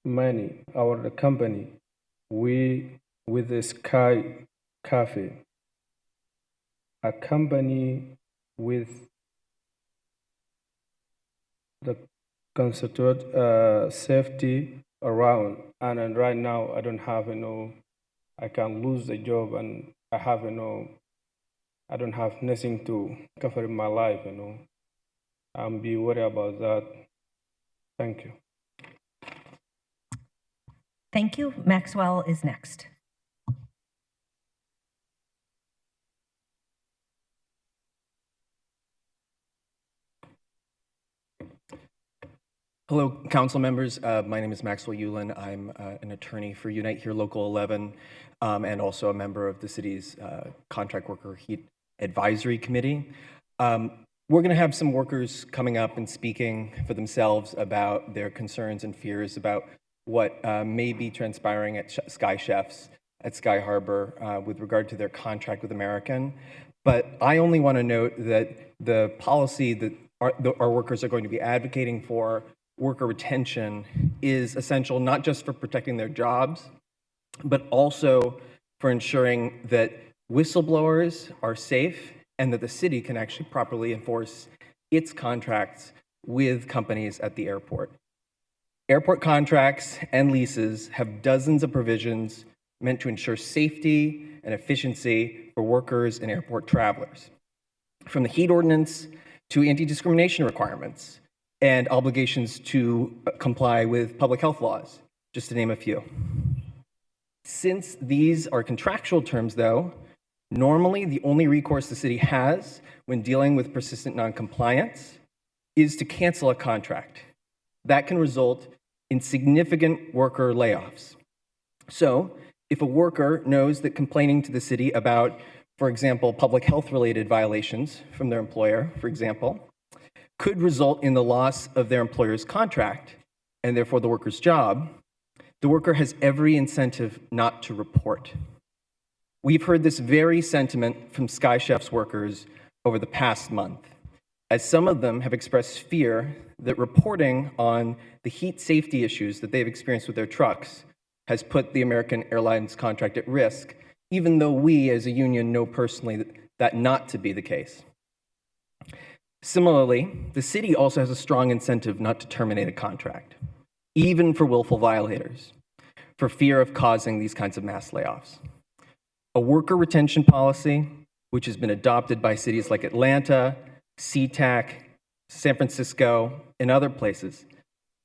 money, our company. We with the Sky Cafe, a company with the constitute safety around, and right now I don't have I can lose the job, and I have I don't have nothing to cover in my life, I'm be worried about that. Thank you. Thank you. Maxwell is next. Hello, council members. My name is Maxwell Yulin. I'm an attorney for Unite Here Local 11 and also a member of the city's Contract Worker Heat Advisory Committee. We're going to have some workers coming up and speaking for themselves about their concerns and fears about what may be transpiring at Sky Chefs at Sky Harbor with regard to their contract with American. But I only want to note that the policy that our workers are going to be advocating for, worker retention, is essential not just for protecting their jobs, but also for ensuring that whistleblowers are safe, and that the city can actually properly enforce its contracts with companies at the airport. Airport contracts and leases have dozens of provisions meant to ensure safety and efficiency for workers and airport travelers, from the heat ordinance to anti-discrimination requirements and obligations to comply with public health laws, just to name a few. Since these are contractual terms, though, normally the only recourse the city has when dealing with persistent noncompliance is to cancel a contract. That can result in significant worker layoffs. So, if a worker knows that complaining to the city about, for example, public health-related violations from their employer, for example, could result in the loss of their employer's contract and therefore the worker's job, the worker has every incentive not to report. We've heard this very sentiment from Sky Chef's workers over the past month, as some of them have expressed fear that reporting on the heat safety issues that they've experienced with their trucks has put the American Airlines contract at risk, even though we as a union know personally that not to be the case. Similarly, the city also has a strong incentive not to terminate a contract, even for willful violators, for fear of causing these kinds of mass layoffs. A worker retention policy, which has been adopted by cities like Atlanta, SeaTac, San Francisco, and other places,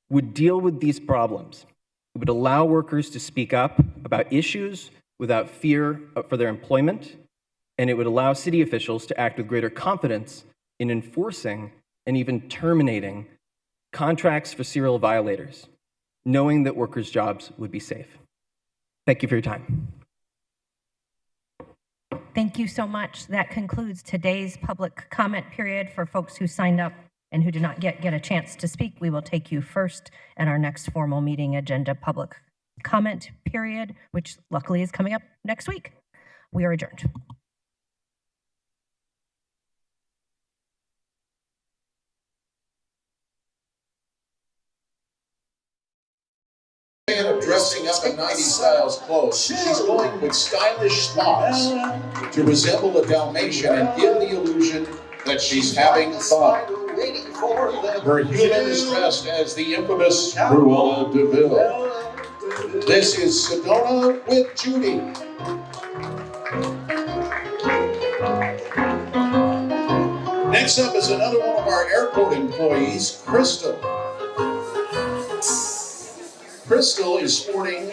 would deal with these problems. It would allow workers to speak up about issues without fear for their employment, and it would allow city officials to act with greater confidence in enforcing and even terminating contracts for serial violators, knowing that workers' jobs would be safe. Thank you for your time. Thank you so much. That concludes today's public comment period. For folks who signed up and who did not get a chance to speak, we will take you first at our next formal meeting agenda public comment period, which luckily is coming up next week. We are adjourned. Of dressing up in 90s styles clothes, she's going with stylish spots to resemble a Dalmatian and give the illusion that she's having fun. Her human is dressed as the infamous Cruella de Vil. This is Sedona with Judy. Next up is another one of our airport employees, Crystal. Crystal is sporting